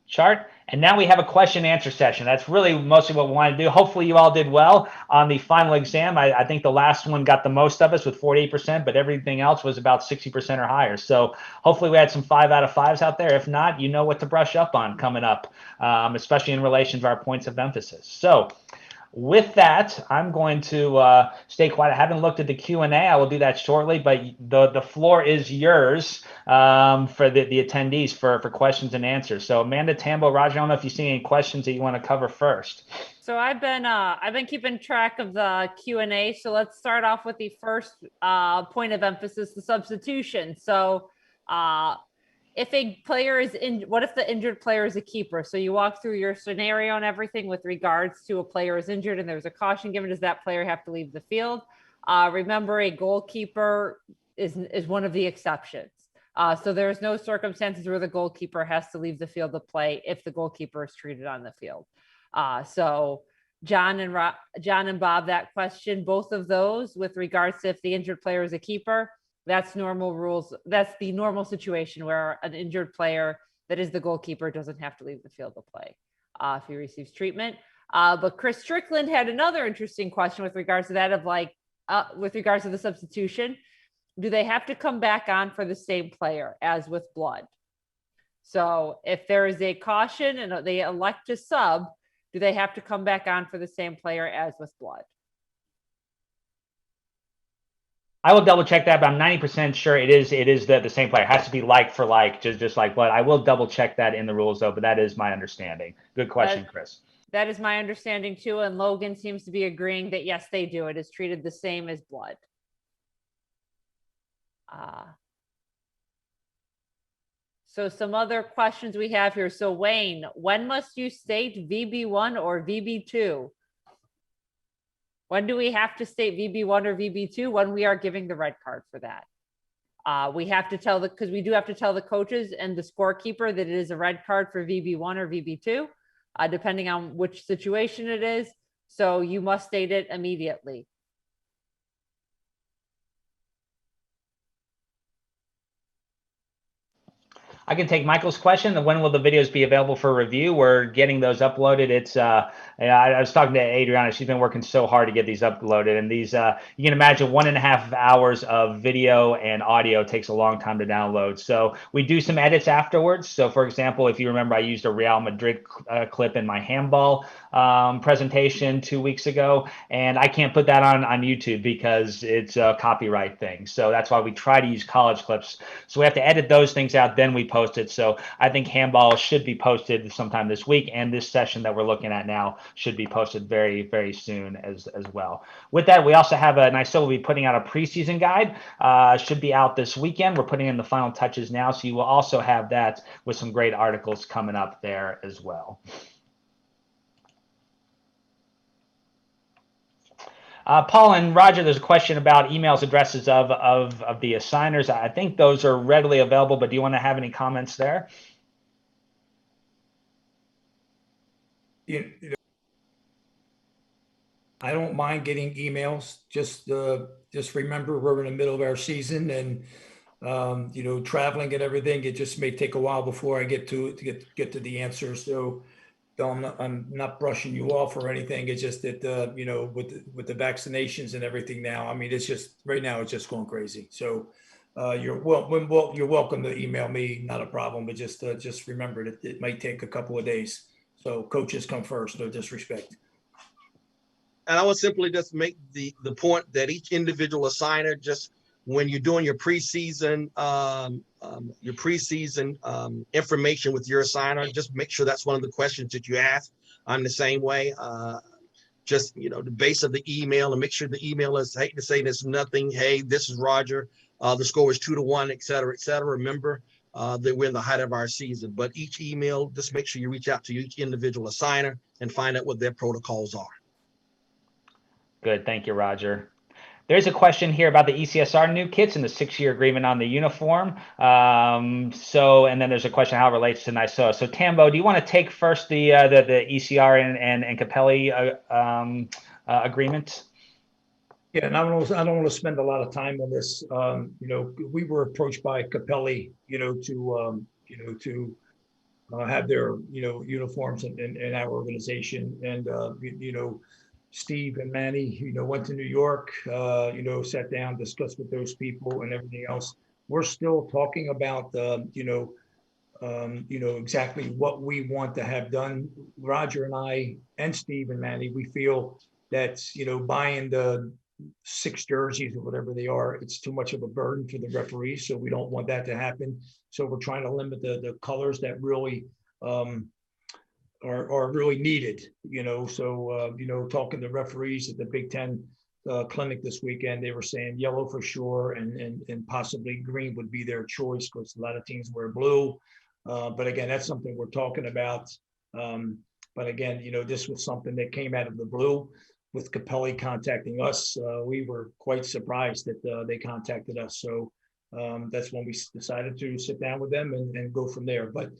chart. And now we have a question and answer session. That's really mostly what we want to do. Hopefully you all did well on the final exam. I think the last one got the most of us with 48%, but everything else was about 60% or higher. So hopefully we had some 5 out of 5s out there. If not, you know what to brush up on coming up, especially in relation to our points of emphasis. So with that, I'm going to stay quiet. I haven't looked at the Q&A. I will do that shortly, but the floor is yours for the attendees for questions and answers. So Amanda, Tambo, Roger, I don't know if you see any questions that you want to cover first. So I've been keeping track of the Q&A. So let's start off with the first point of emphasis, the substitution. So if a player is in, what if the injured player is a keeper? So you walk through your scenario and everything with regards to a player is injured and there's a caution given. Does that player have to leave the field? Remember, a goalkeeper is one of the exceptions. So there's no circumstances where the goalkeeper has to leave the field to play if the goalkeeper is treated on the field. So John and Bob, that question, both of those with regards to if the injured player is a keeper, that's normal rules. That's the normal situation where an injured player that is the goalkeeper doesn't have to leave the field to play if he receives treatment. But Chris Strickland had another interesting question with regards to that of with regards to the substitution. Do they have to come back on for the same player as with blood? So if there is a caution and they elect to sub, do they have to come back on for the same player as with blood? I will double check that, but I'm 90% sure it is the same player. It has to be like for like, just like blood. I will double check that in the rules though, but that is my understanding. Good question, Chris. That is my understanding too. And Logan seems to be agreeing that yes, they do. It is treated the same as blood. So some other questions we have here. So Wayne, when must you state VB1 or VB2? When do we have to state VB1 or VB2? When we are giving the red card for that. We have to tell because we do have to tell the coaches and the scorekeeper that it is a red card for VB1 or VB2, depending on which situation it is. So you must state it immediately. I can take Michael's question. When will the videos be available for review? We're getting those uploaded. It's I was talking to Adriana. She's been working so hard to get these uploaded, and these you can imagine 1.5 hours of video and audio takes a long time to download. So we do some edits afterwards. So for example, if you remember, I used a Real Madrid clip in my handball presentation 2 weeks ago, and I can't put that on YouTube because it's a copyright thing. So that's why we try to use college clips. So we have to edit those things out, then we post it. So I think handball should be posted sometime this week, and this session that we're looking at now should be posted very, very soon as well. With that, we also have and I still will be putting out a preseason guide. Should be out this weekend. We're putting in the final touches now, so you will also have that with some great articles coming up there as well. Paul and Roger, there's a question about emails, addresses of the assigners. I think those are readily available, but do you want to have any comments there? I don't mind getting emails. Just remember we're in the middle of our season, and traveling and everything. It just may take a while before I get to the answer. So I'm not brushing you off or anything. It's just that with the vaccinations and everything now, I mean, it's just right now it's just going crazy. So you're welcome to email me, not a problem. But just remember that it might take a couple of days. So coaches come first, no disrespect. And I would simply just make the point that each individual assigner, just when you're doing your preseason information with your assigner, just make sure that's one of the questions that you ask. I'm the same way. just, the base of the email, and make sure the email is, I hate to say this, nothing. Hey, this is Roger. The score is 2-1, et cetera, et cetera. Remember that we're in the height of our season, but each email, just make sure you reach out to each individual assigner and find out what their protocols are. Good. Thank you, Roger. There's a question here about the ECSR new kits and the 6-year agreement on the uniform. And then there's a question how it relates to NYSO. So Tambo, do you want to take first the ECR and Capelli agreement? Yeah, and I don't want to spend a lot of time on this. We were approached by Capelli, to have their, uniforms in our organization, and Steve and Manny, went to New York, sat down, discussed with those people and everything else. We're still talking about, exactly what we want to have done. Roger and I and Steve and Manny, we feel that, buying the 6 jerseys or whatever they are, it's too much of a burden for the referees. So we don't want that to happen. So we're trying to limit the colors that really, are really needed, so, talking to referees at the Big Ten clinic this weekend, they were saying yellow for sure, and possibly green would be their choice because a lot of teams wear blue. But again, that's something we're talking about. But again, this was something that came out of the blue with Capelli contacting us. We were quite surprised that they contacted us. So that's when we decided to sit down with them and go from there. But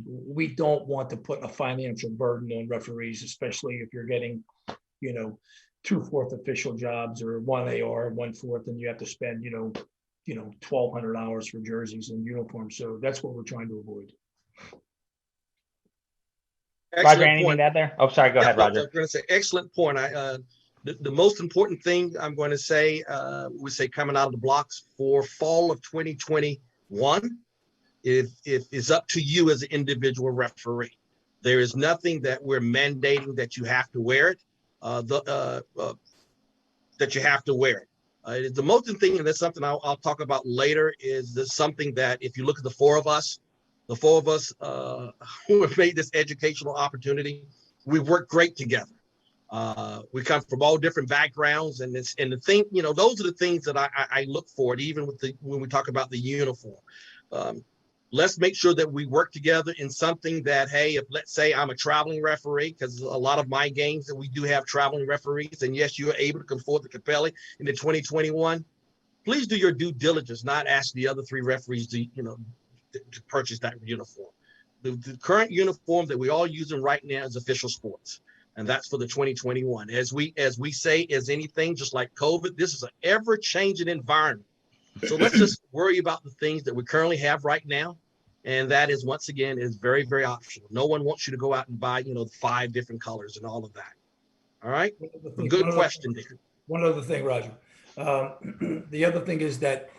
we don't want to put a financial burden on referees, especially if you're getting, 2 fourth official jobs or 1 AR, 1 fourth, and you have to spend, $1,200 for jerseys and uniforms. So that's what we're trying to avoid. Roger, anything to add there? Oh, sorry. Go ahead, Roger. I was going to say, excellent point. The most important thing I'm going to say, we say coming out of the blocks for fall of 2021, it's up to you as an individual referee. There is nothing that we're mandating that you have to wear it, that you have to wear it. The most important thing, and that's something I'll talk about later, is there's something that if you look at the four of us who have made this educational opportunity, we work great together. We come from all different backgrounds, and those are the things that I look for, even when we talk about the uniform. Let's make sure that we work together in something that, hey, if let's say I'm a traveling referee, because a lot of my games that we do have traveling referees, and yes, you're able to come forward to Capelli in the 2021, please do your due diligence, not ask the other 3 referees to purchase that uniform. The current uniform that we all using right now is Official Sports, and that's for the 2021. As we say, as anything, just like COVID, this is an ever-changing environment. So let's just worry about the things that we currently have right now. And that is, once again, is very, very optional. No one wants you to go out and buy, 5 different colors and all of that. All right. Good question, Dick. One other thing, Roger. The other thing is that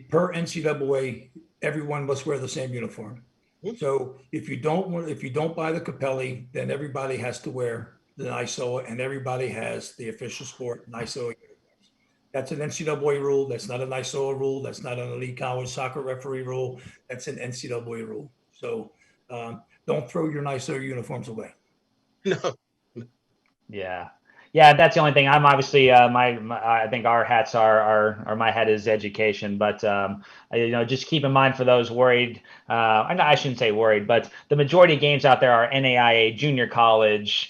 per NCAA, everyone must wear the same uniform. So if you don't buy the Capelli, then everybody has to wear the NYSO, and everybody has the Official Sport NYSO uniforms. That's an NCAA rule. That's not a NYSO rule. That's not an elite college soccer referee rule. That's an NCAA rule. So don't throw your NYSO uniforms away. No. Yeah, that's the only thing. I'm obviously I think our hats are my hat is education, but just keep in mind for those worried. I shouldn't say worried, but the majority of games out there are NAIA, junior college,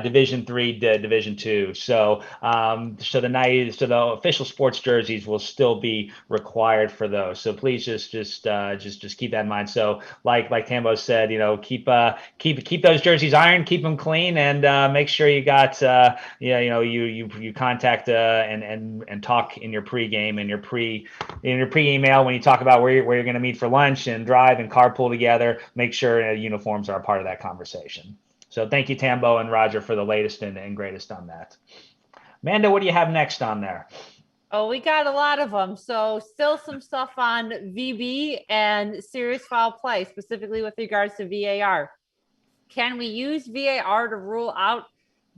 Division III, Division II. So the official sports jerseys will still be required for those. So please just keep that in mind. So like Tambo said, keep those jerseys ironed, keep them clean, and make sure you got. You contact and talk in your pregame and your pre-email when you talk about where you're going to meet for lunch and drive and carpool together. Make sure uniforms are a part of that conversation. So thank you, Tambo and Roger, for the latest and greatest on that. Amanda, what do you have next on there? Oh, we got a lot of them. So still some stuff on VB and serious foul play, specifically with regards to VAR. Can we use VAR to rule out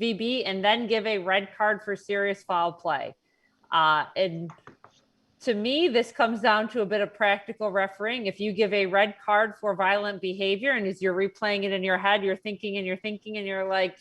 VB and then give a red card for serious foul play? And to me, this comes down to a bit of practical refereeing. If you give a red card for violent behavior, and as you're replaying it in your head, you're thinking and you're like,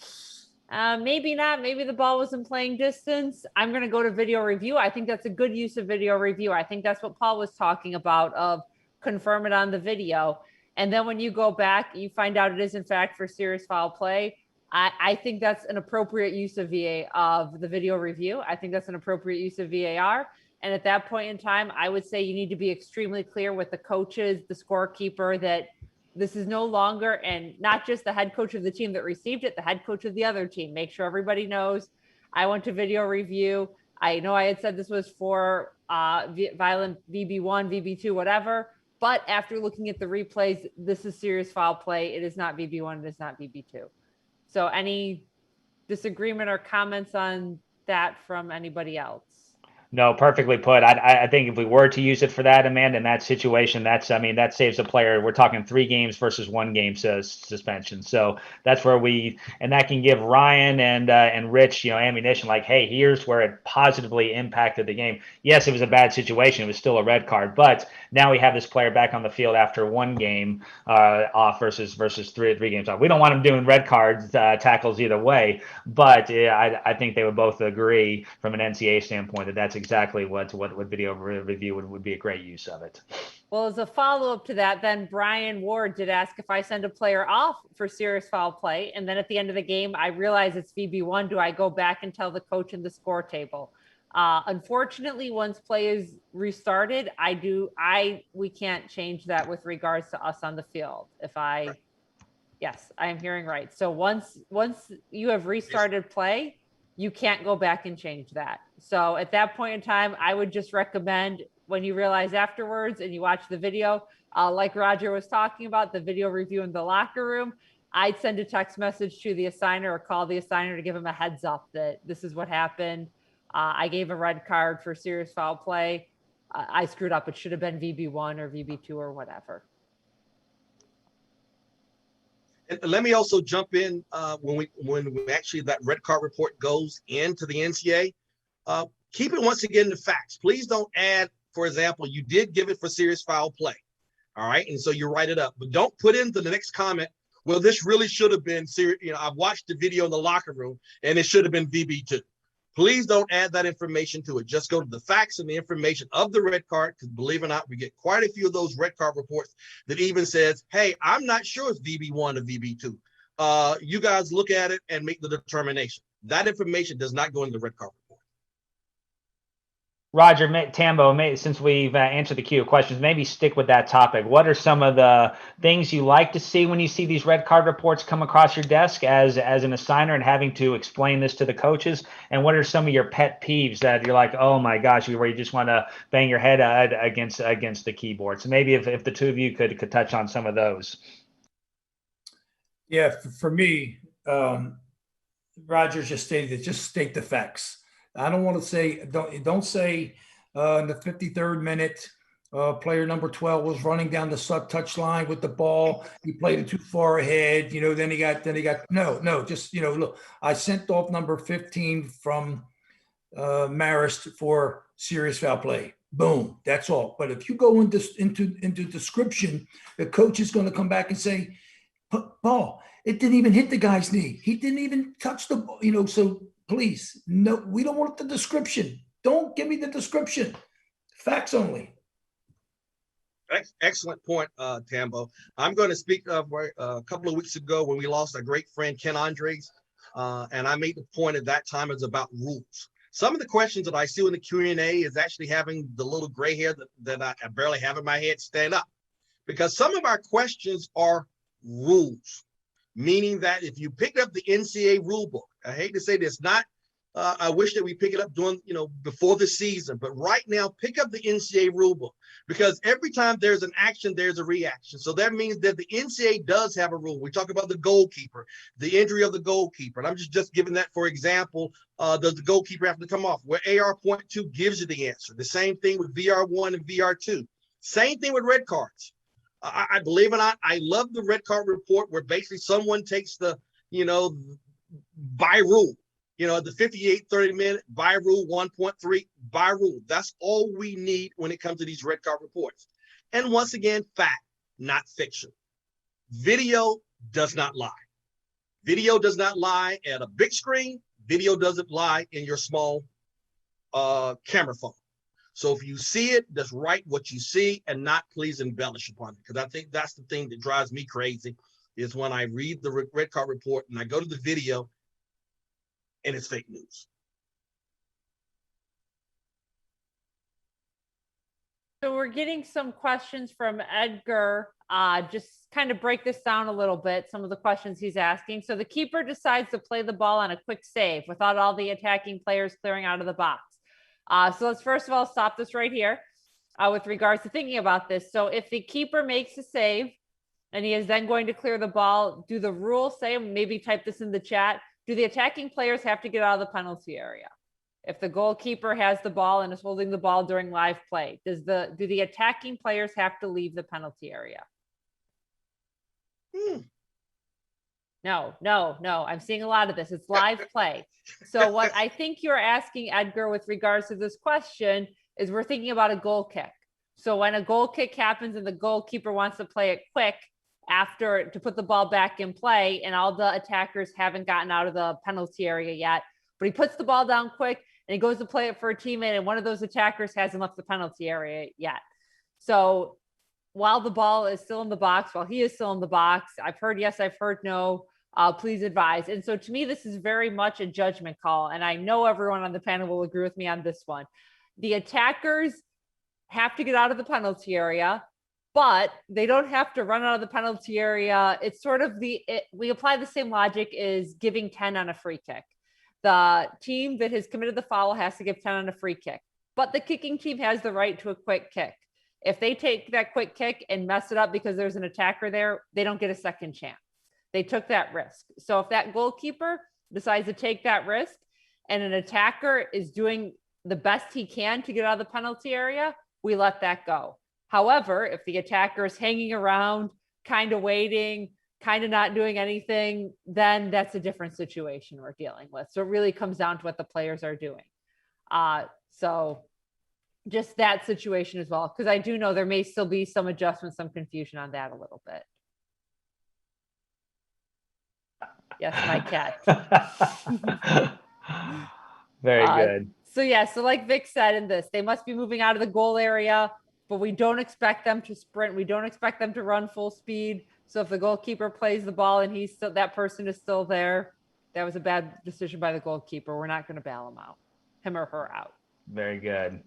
Maybe not. Maybe the ball was in playing distance. I'm going to go to video review. I think that's a good use of video review. I think that's what Paul was talking about, of confirm it on the video. And then when you go back, you find out it is in fact for serious foul play. I think that's an appropriate use of the video review. I think that's an appropriate use of VAR. And at that point in time, I would say you need to be extremely clear with the coaches, the scorekeeper, that this is no longer, and not just the head coach of the team that received it, the head coach of the other team. Make sure everybody knows I went to video review. I know I had said this was for violent VB1, VB2, whatever. But after looking at the replays, this is serious foul play. It is not VB1. It is not VB2. So any disagreement or comments on that from anybody else? No, perfectly put. I think if we were to use it for that, Amanda, in that situation, that saves a player. We're talking 3 games versus 1 game suspension. So that's where and that can give Ryan and Rich, ammunition, like, hey, here's where it positively impacted the game. Yes, it was a bad situation. It was still a red card, but now we have this player back on the field after 1 game off versus 3 games off. We don't want him doing red cards, tackles either way, but I think they would both agree from an NCAA standpoint that that's exactly what video review would be a great use of it. Well, as a follow-up to that, then Brian Ward did ask if I send a player off for serious foul play, and then at the end of the game, I realize it's VB1. Do I go back and tell the coach in the score table? Unfortunately, once play is restarted, we can't change that with regards to us on the field. Yes, I am hearing right. So once you have restarted play, you can't go back and change that. So at that point in time, I would just recommend, when you realize afterwards and you watch the video, like Roger was talking about, the video review in the locker room, I'd send a text message to the assigner or call the assigner to give him a heads up that this is what happened. I gave a red card for serious foul play. I screwed up. It should have been VB1 or VB2 or whatever. And let me also jump in when we actually that red card report goes into the NCAA. Keep it once again the facts. Please don't add, for example, you did give it for serious foul play. All right. And so you write it up, but don't put into the next comment, well, this really should have been serious. I've watched the video in the locker room and it should have been VB2. Please don't add that information to it. Just go to the facts and the information of the red card, because believe it or not, we get quite a few of those red card reports that even says, hey, I'm not sure it's VB1 or VB2. You guys look at it and make the determination. That information does not go in the red card report. Roger, Tambo, since we've answered the queue of questions, maybe stick with that topic. What are some of the things you like to see when you see these red card reports come across your desk as an assigner and having to explain this to the coaches? And what are some of your pet peeves that you're like, oh my gosh, where you just want to bang your head against the keyboard? So maybe if the two of you could touch on some of those. Yeah, for me, Roger just stated it. Just state the facts. I don't want to say, don't say in the 53rd minute, player number 12 was running down the touch line with the ball. He played it too far ahead. Then he got, no, just, look, I sent off number 15 from Marist for serious foul play. Boom. That's all. But if you go into description, the coach is going to come back and say, Paul, it didn't even hit the guy's knee. He didn't even touch the ball, so please, no, we don't want the description. Don't give me the description. Facts only. Excellent point, Tambo. I'm going to speak of a couple of weeks ago when we lost our great friend Ken Andres, and I made the point at that time it's about rules. Some of the questions that I see in the Q&A is actually having the little gray hair that I barely have in my head stand up, because some of our questions are rules, meaning that if you pick up the NCAA rule book, I hate to say this, I wish that we pick it up before the season, but right now, pick up the NCAA rule book, because every time there's an action, there's a reaction. So that means that the NCAA does have a rule. We talk about the goalkeeper, the injury of the goalkeeper. And I'm just giving that for example. Does the goalkeeper have to come off? Where AR.2 gives you the answer. The same thing with VR1 and VR2. Same thing with red cards. I believe it or not, I love the red card report where basically someone takes the, by rule, the 58-30 minute by rule 1.3 by rule. That's all we need when it comes to these red card reports. And once again, fact, not fiction. Video does not lie. Video does not lie at a big screen. Video doesn't lie in your small camera phone. So if you see it, just write what you see and not please embellish upon it. Because I think that's the thing that drives me crazy is when I read the red card report and I go to the video and it's fake news. So we're getting some questions from Edgar. Just kind of break this down a little bit, some of the questions he's asking. So the keeper decides to play the ball on a quick save without all the attacking players clearing out of the box. So let's first of all stop this right here with regards to thinking about this. So if the keeper makes a save and he is then going to clear the ball, do the rules say, maybe type this in the chat, do the attacking players have to get out of the penalty area? If the goalkeeper has the ball and is holding the ball during live play, do the attacking players have to leave the penalty area? No. I'm seeing a lot of this. It's live play. So what I think you're asking, Edgar, with regards to this question is we're thinking about a goal kick. So when a goal kick happens and the goalkeeper wants to play it quick after to put the ball back in play and all the attackers haven't gotten out of the penalty area yet, but he puts the ball down quick and he goes to play it for a teammate and one of those attackers hasn't left the penalty area yet. So while the ball is still in the box, while he is still in the box, I've heard yes, I've heard no, please advise. And so to me, this is very much a judgment call. And I know everyone on the panel will agree with me on this one. The attackers have to get out of the penalty area, but they don't have to run out of the penalty area. It's sort of we apply the same logic as giving 10 on a free kick. The team that has committed the foul has to give 10 on a free kick, but the kicking team has the right to a quick kick. If they take that quick kick and mess it up because there's an attacker there, they don't get a second chance. They took that risk. So if that goalkeeper decides to take that risk and an attacker is doing the best he can to get out of the penalty area, we let that go. However, if the attacker is hanging around, kind of waiting, kind of not doing anything, then that's a different situation we're dealing with. So it really comes down to what the players are doing. So just that situation as well, because I do know there may still be some adjustment, some confusion on that a little bit. Yes, my cat. Very good. So yeah, so like Vic said in this, they must be moving out of the goal area, but we don't expect them to sprint. We don't expect them to run full speed. So if the goalkeeper plays the ball and that person is still there, that was a bad decision by the goalkeeper. We're not going to bail him or her out. Very good.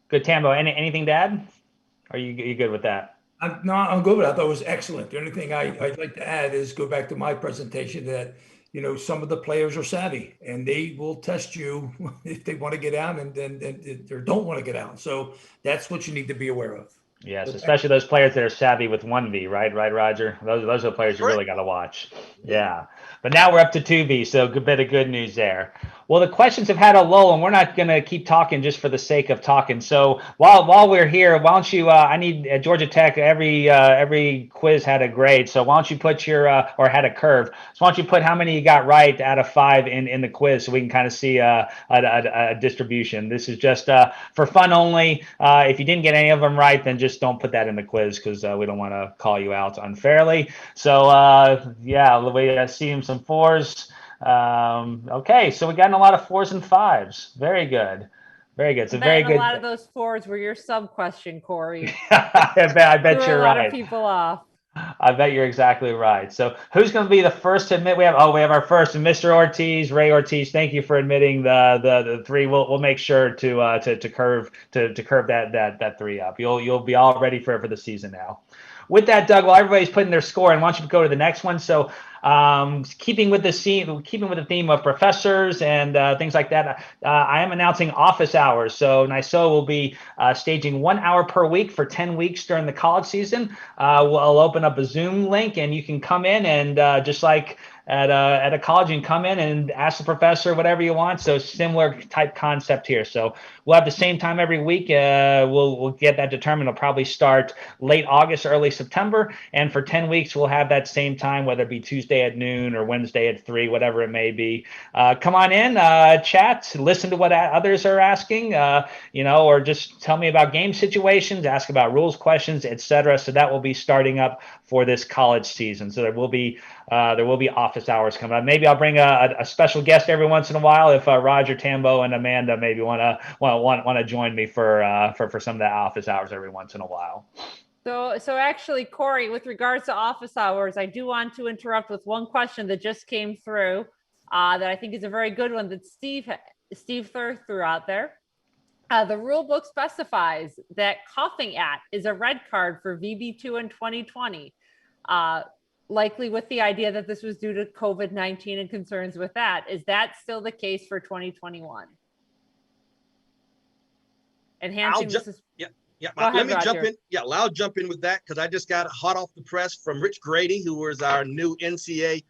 Good, Tambo. Anything to add? Are you good with that? I'm good with it. I thought it was excellent. The only thing I'd like to add is go back to my presentation that, some of the players are savvy and they will test you if they want to get out and or don't want to get out. So that's what you need to be aware of. Yes, especially those players that are savvy with 1v, right, Roger? Those are the players you really got to watch. Yeah. But now we're up to 2v, so a bit of good news there. Well, the questions have had a lull, and we're not going to keep talking just for the sake of talking. So while we're here, why don't you? I need Georgia Tech. Every quiz had a grade, so why don't you put your or had a curve? So why don't you put how many you got right out of 5 in the quiz, so we can kind of see a distribution. This is just for fun only. If you didn't get any of them right, then just don't put that in the quiz because we don't want to call you out unfairly. So yeah, we see some 4s. Okay, so we got a lot of 4s and 5s. Very good. So very good. A lot of those 4s were your sub question, Corey. I bet you're a right. lot of people off. I bet you're exactly right. So who's going to be the first to admit? We have our first, Mr. Ortiz, Ray Ortiz. Thank you for admitting the 3. We'll make sure to curve that 3 up. You'll be all ready for the season now. With that, Doug, while everybody's putting their score in, why don't you go to the next one? So keeping with the theme of professors and things like that, I am announcing office hours. So NYSO will be staging 1 hour per week for 10 weeks during the college season. We'll open up a Zoom link and you can come in and just like at a college, you can come in and ask the professor whatever you want. So similar type concept here. So we'll have the same time every week. We'll get that determined. It'll probably start late August, early September. And for 10 weeks, we'll have that same time, whether it be Tuesday Tuesday at noon or Wednesday at 3, whatever it may be. Come on in, chat, listen to what others are asking, or just tell me about game situations, ask about rules questions, etc. So that will be starting up for this college season. So there will be office hours coming up. Maybe I'll bring a special guest every once in a while if Roger, Tambo, and Amanda maybe want to join me for some of the office hours every once in a while. So actually, Corey, with regards to office hours, I do want to interrupt with one question that just came through that I think is a very good one that Steve threw out there. The rule book specifies that coughing at is a red card for VB2 in 2020, likely with the idea that this was due to COVID-19 and concerns with that. Is that still the case for 2021? Enhancing this. Yeah, Go ahead, let me Roger. jump in. Yeah, I'll jump in with that because I just got hot off the press from Rich Grady, who was our new NCAA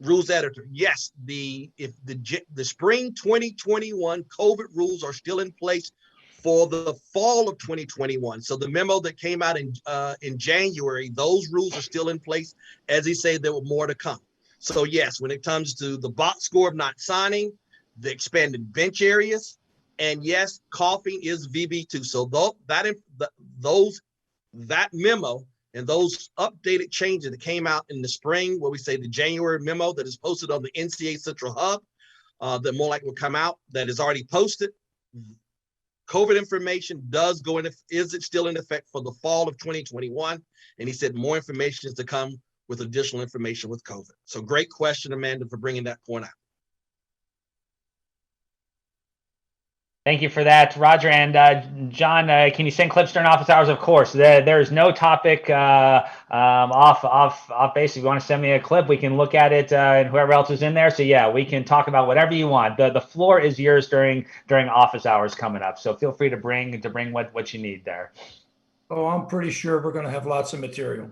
rules editor. Yes, the spring 2021 COVID rules are still in place for the fall of 2021. So the memo that came out in January, those rules are still in place. As he said, there were more to come. So yes, when it comes to the box score of not signing, the expanded bench areas, and yes, coughing is VB2. So that memo and those updated changes that came out in the spring, where we say the January memo that is posted on the NCAA Central Hub, that more likely will come out, that is already posted. COVID information does go in. Is it still in effect for the fall of 2021? And he said more information is to come with additional information with COVID. So great question, Amanda, for bringing that point out. Thank you for that, Roger. And John, can you send clips during office hours? Of course. There is no topic off base. If you want to send me a clip, we can look at it and whoever else is in there. So yeah, we can talk about whatever you want. The floor is yours during office hours coming up. So feel free to bring what you need there. Oh, I'm pretty sure we're going to have lots of material.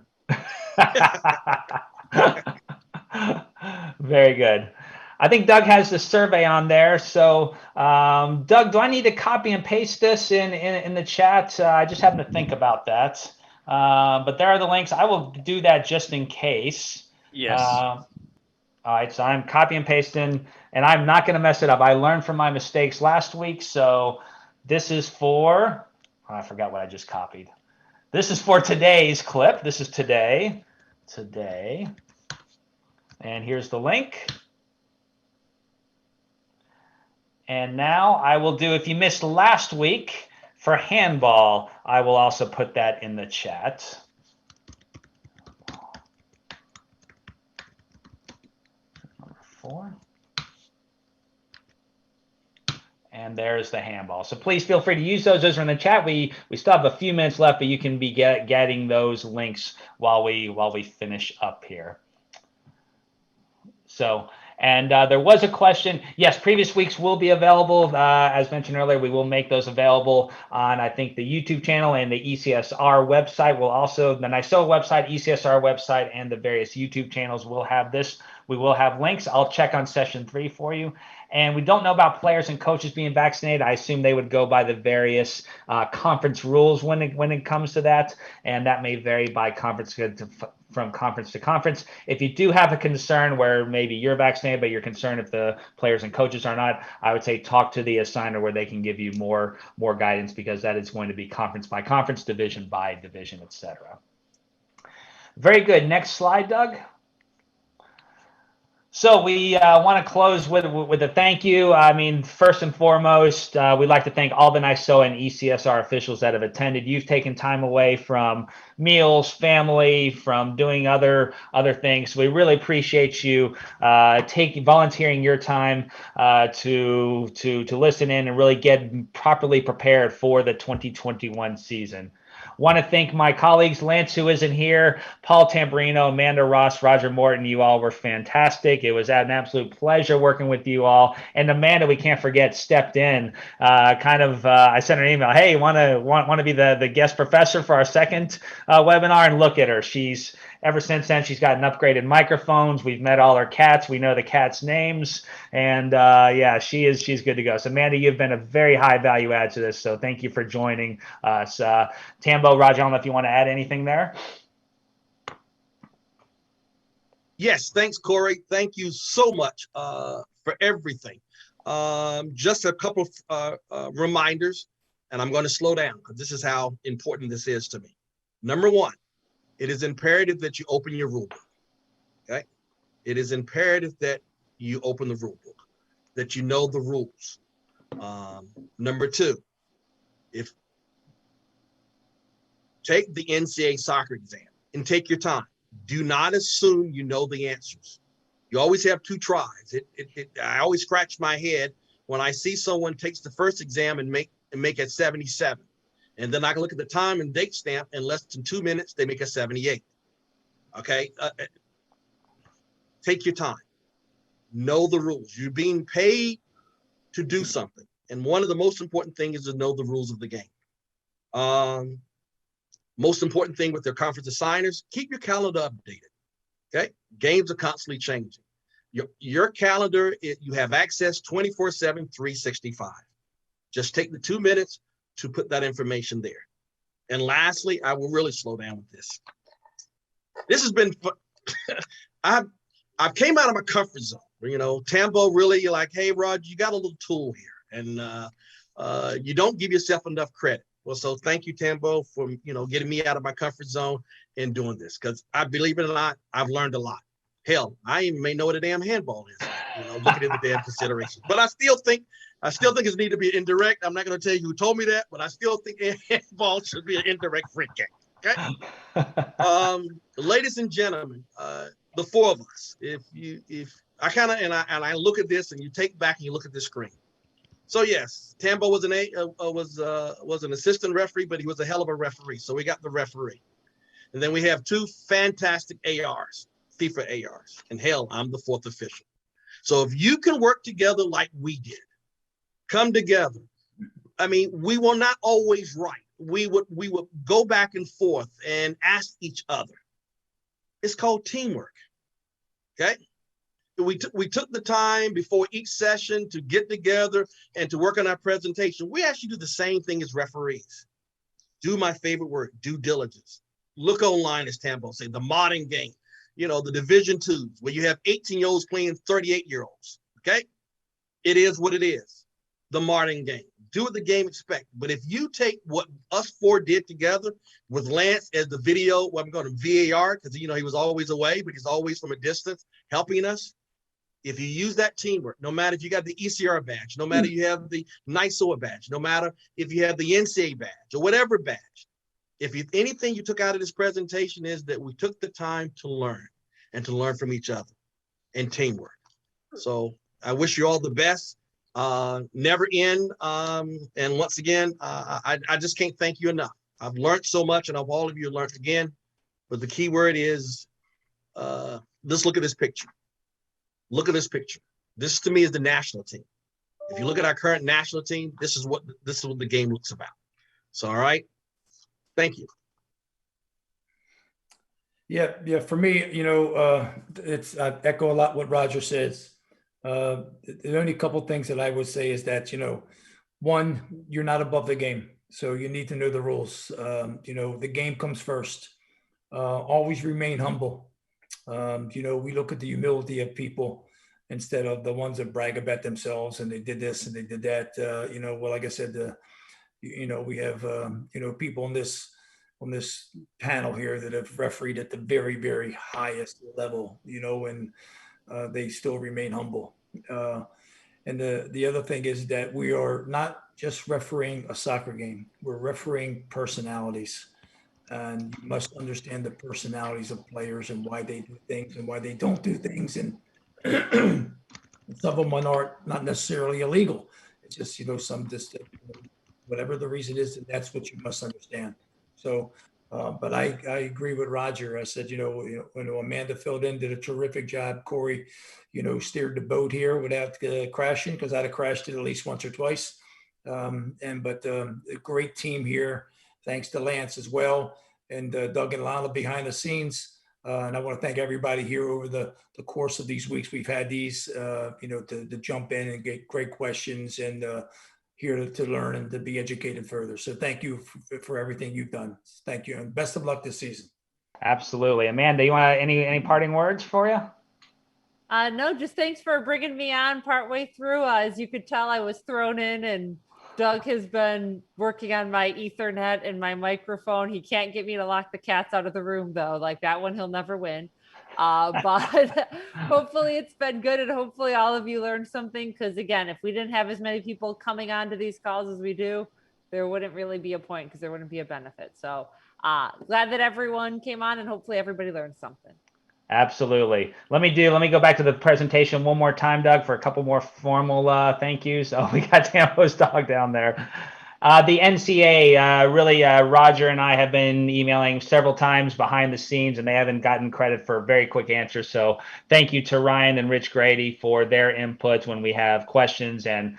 Very good. I think Doug has the survey on there. So, Doug, do I need to copy and paste this in the chat? I just happen to think about that. But there are the links. I will do that just in case. Yes. All right. So I'm copy and pasting, and I'm not going to mess it up. I learned from my mistakes last week. So this is for, I forgot what I just copied. This is for today's clip. This is today. And here's the link. And now I will do, if you missed last week for handball, I will also put that in the chat. Number 4. And there's the handball. So please feel free to use those. Those are in the chat. We still have a few minutes left, but you can be getting those links while we finish up here. So. And there was a question. Yes, previous weeks will be available. As mentioned earlier, we will make those available on, I think, the YouTube channel and the ECSR website. Will also, the NYSOA website, ECSR website, and the various YouTube channels will have this. We will have links. I'll check on session 3 for you. And we don't know about players and coaches being vaccinated. I assume they would go by the various conference rules when it comes to that. And that may vary by conference from conference to conference. If you do have a concern where maybe you're vaccinated, but you're concerned if the players and coaches are not, I would say talk to the assigner where they can give you more guidance, because that is going to be conference by conference, division by division, etc. Very good. Next slide, Doug. So we want to close with a thank you. I mean, first and foremost, we'd like to thank all the NYSOA and ECSR officials that have attended. You've taken time away from meals, family, from doing other things. We really appreciate you volunteering your time to listen in and really get properly prepared for the 2021 season. Want to thank my colleagues, Lance, who isn't here, Paul Tamburino, Amanda Ross, Roger Morton. You all were fantastic. It was an absolute pleasure working with you all. And Amanda, we can't forget, stepped in. I sent her an email. Hey, want to be the guest professor for our second webinar? And look at her. Ever since then, she's gotten upgraded microphones. We've met all her cats. We know the cats' names. And yeah, she's good to go. So Amanda, you've been a very high value add to this. So thank you for joining us. Tambo, Roger, I don't know if you want to add anything there. Yes, thanks, Corey. Thank you so much for everything. Just a couple of reminders, and I'm going to slow down because this is how important this is to me. Number one, it is imperative that you open your rule book. Okay, it is imperative that you open the rule book, that you know the rules. Number two, if take the NCAA soccer exam and take your time. Do not assume you know the answers. You always have two tries. I always scratch my head when I see someone takes the first exam and make a 77. And then I can look at the time and date stamp in less than 2 minutes, they make a 78. Okay. Take your time. Know the rules. You're being paid to do something. And one of the most important things is to know the rules of the game. Most important thing with their conference assigners, keep your calendar updated. Okay. Games are constantly changing. Your calendar, you have access 24/7, 365. Just take the 2 minutes to put that information there. And lastly, I will really slow down with this. This has been fun. I've came out of my comfort zone. You know, Tambo really like, hey, Rod, you got a little tool here, and you don't give yourself enough credit. Well, so thank you, Tambo, for getting me out of my comfort zone and doing this, because I believe it or not, I've learned a lot. Hell, I even may know what a damn handball is. Looking at the damn considerations. But I still think it needs to be indirect. I'm not going to tell you who told me that, but I still think handball should be an indirect free kick. Okay. Ladies and gentlemen, the four of us. If I look at this, and you take back and you look at this screen. So yes, Tambo was an assistant referee, but he was a hell of a referee. So we got the referee, and then we have two fantastic ARs, FIFA ARs, and hell, I'm the fourth official. So if you can work together like we did, come together. I mean, we were not always right. We would go back and forth and ask each other. It's called teamwork. Okay. We took the time before each session to get together and to work on our presentation. We actually do the same thing as referees. Do my favorite word, due diligence. Look online, as Tambo say, the modern game. The Division IIs, where you have 18-year-olds playing 38-year-olds. Okay? It is what it is. The modern game. Do what the game expects. But if you take what us four did together with Lance as the video, I'm going to VAR, because he was always away, but he's always from a distance helping us. If you use that teamwork, no matter if you got the ECR badge, no matter you have the NYSOA badge, no matter if you have the NCAA badge or whatever badge, anything you took out of this presentation is that we took the time to learn and to learn from each other and teamwork. So I wish you all the best. Never end. And once again, I just can't thank you enough. I've learned so much, and all of you learned again. But the key word is, let's look at this picture. Look at this picture. This to me is the national team. If you look at our current national team, this is what the game looks about. So, all right. Thank you. Yeah. For me, I echo a lot what Roger says. The only couple things that I would say is that, one, you're not above the game. So you need to know the rules. The game comes first. Always remain humble. We look at the humility of people instead of the ones that brag about themselves and they did this and they did that. Like I said, we have, people on this panel here that have refereed at the very, very highest level, and they still remain humble. And the other thing is that we are not just refereeing a soccer game. We're refereeing personalities. And you must understand the personalities of players and why they do things and why they don't do things. And some of them are not necessarily illegal. It's just, whatever the reason is, that's what you must understand. So, but I agree with Roger. I said, when Amanda filled in, did a terrific job. Corey, steered the boat here without crashing, because I'd have crashed it at least once or twice. But a great team here. Thanks to Lance as well, and Doug and Lana behind the scenes. And I want to thank everybody here over the course of these weeks. We've had these, to jump in and get great questions, and here to learn and to be educated further. So thank you for everything you've done. Thank you, and best of luck this season. Absolutely. Amanda, you want any parting words for you? No, just thanks for bringing me on partway through. As you could tell, I was thrown in, and Doug has been working on my Ethernet and my microphone. He can't get me to lock the cats out of the room, though. Like that one, he'll never win. But hopefully it's been good, and hopefully all of you learned something. Because again, if we didn't have as many people coming on to these calls as we do, there wouldn't really be a point, because there wouldn't be a benefit. So glad that everyone came on, and hopefully everybody learned something. Absolutely. Let me go back to the presentation one more time, Doug, for a couple more formal thank yous. Oh, we got Tambo's dog down there. The NCA, really, Roger and I have been emailing several times behind the scenes, and they haven't gotten credit for very quick answers. So thank you to Ryan and Rich Grady for their input when we have questions and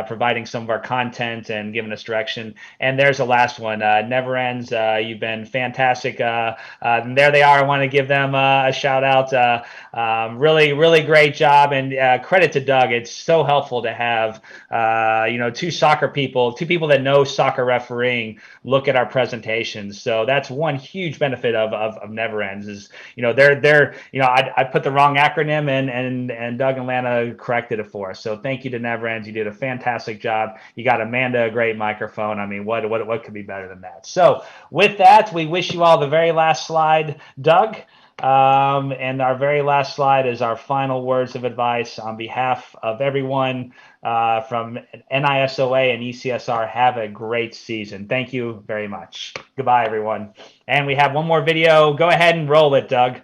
providing some of our content and giving us direction. And there's the last one, Never Ends. You've been fantastic. And there they are. I want to give them a shout out. Really, really great job, and credit to Doug. It's so helpful to have, two people that know soccer refereeing look at our presentations. So that's one huge benefit of Never Ends is, I put the wrong acronym and Doug and Lana corrected it for us. So thank you to Never Ends. You did a fantastic job. You got Amanda a great microphone. I mean, what could be better than that? So with that, we wish you all the very last slide, Doug. And our very last slide is our final words of advice on behalf of everyone from NISOA and ECSR. Have a great season. Thank you very much. Goodbye, everyone. And we have one more video. Go ahead and roll it, Doug.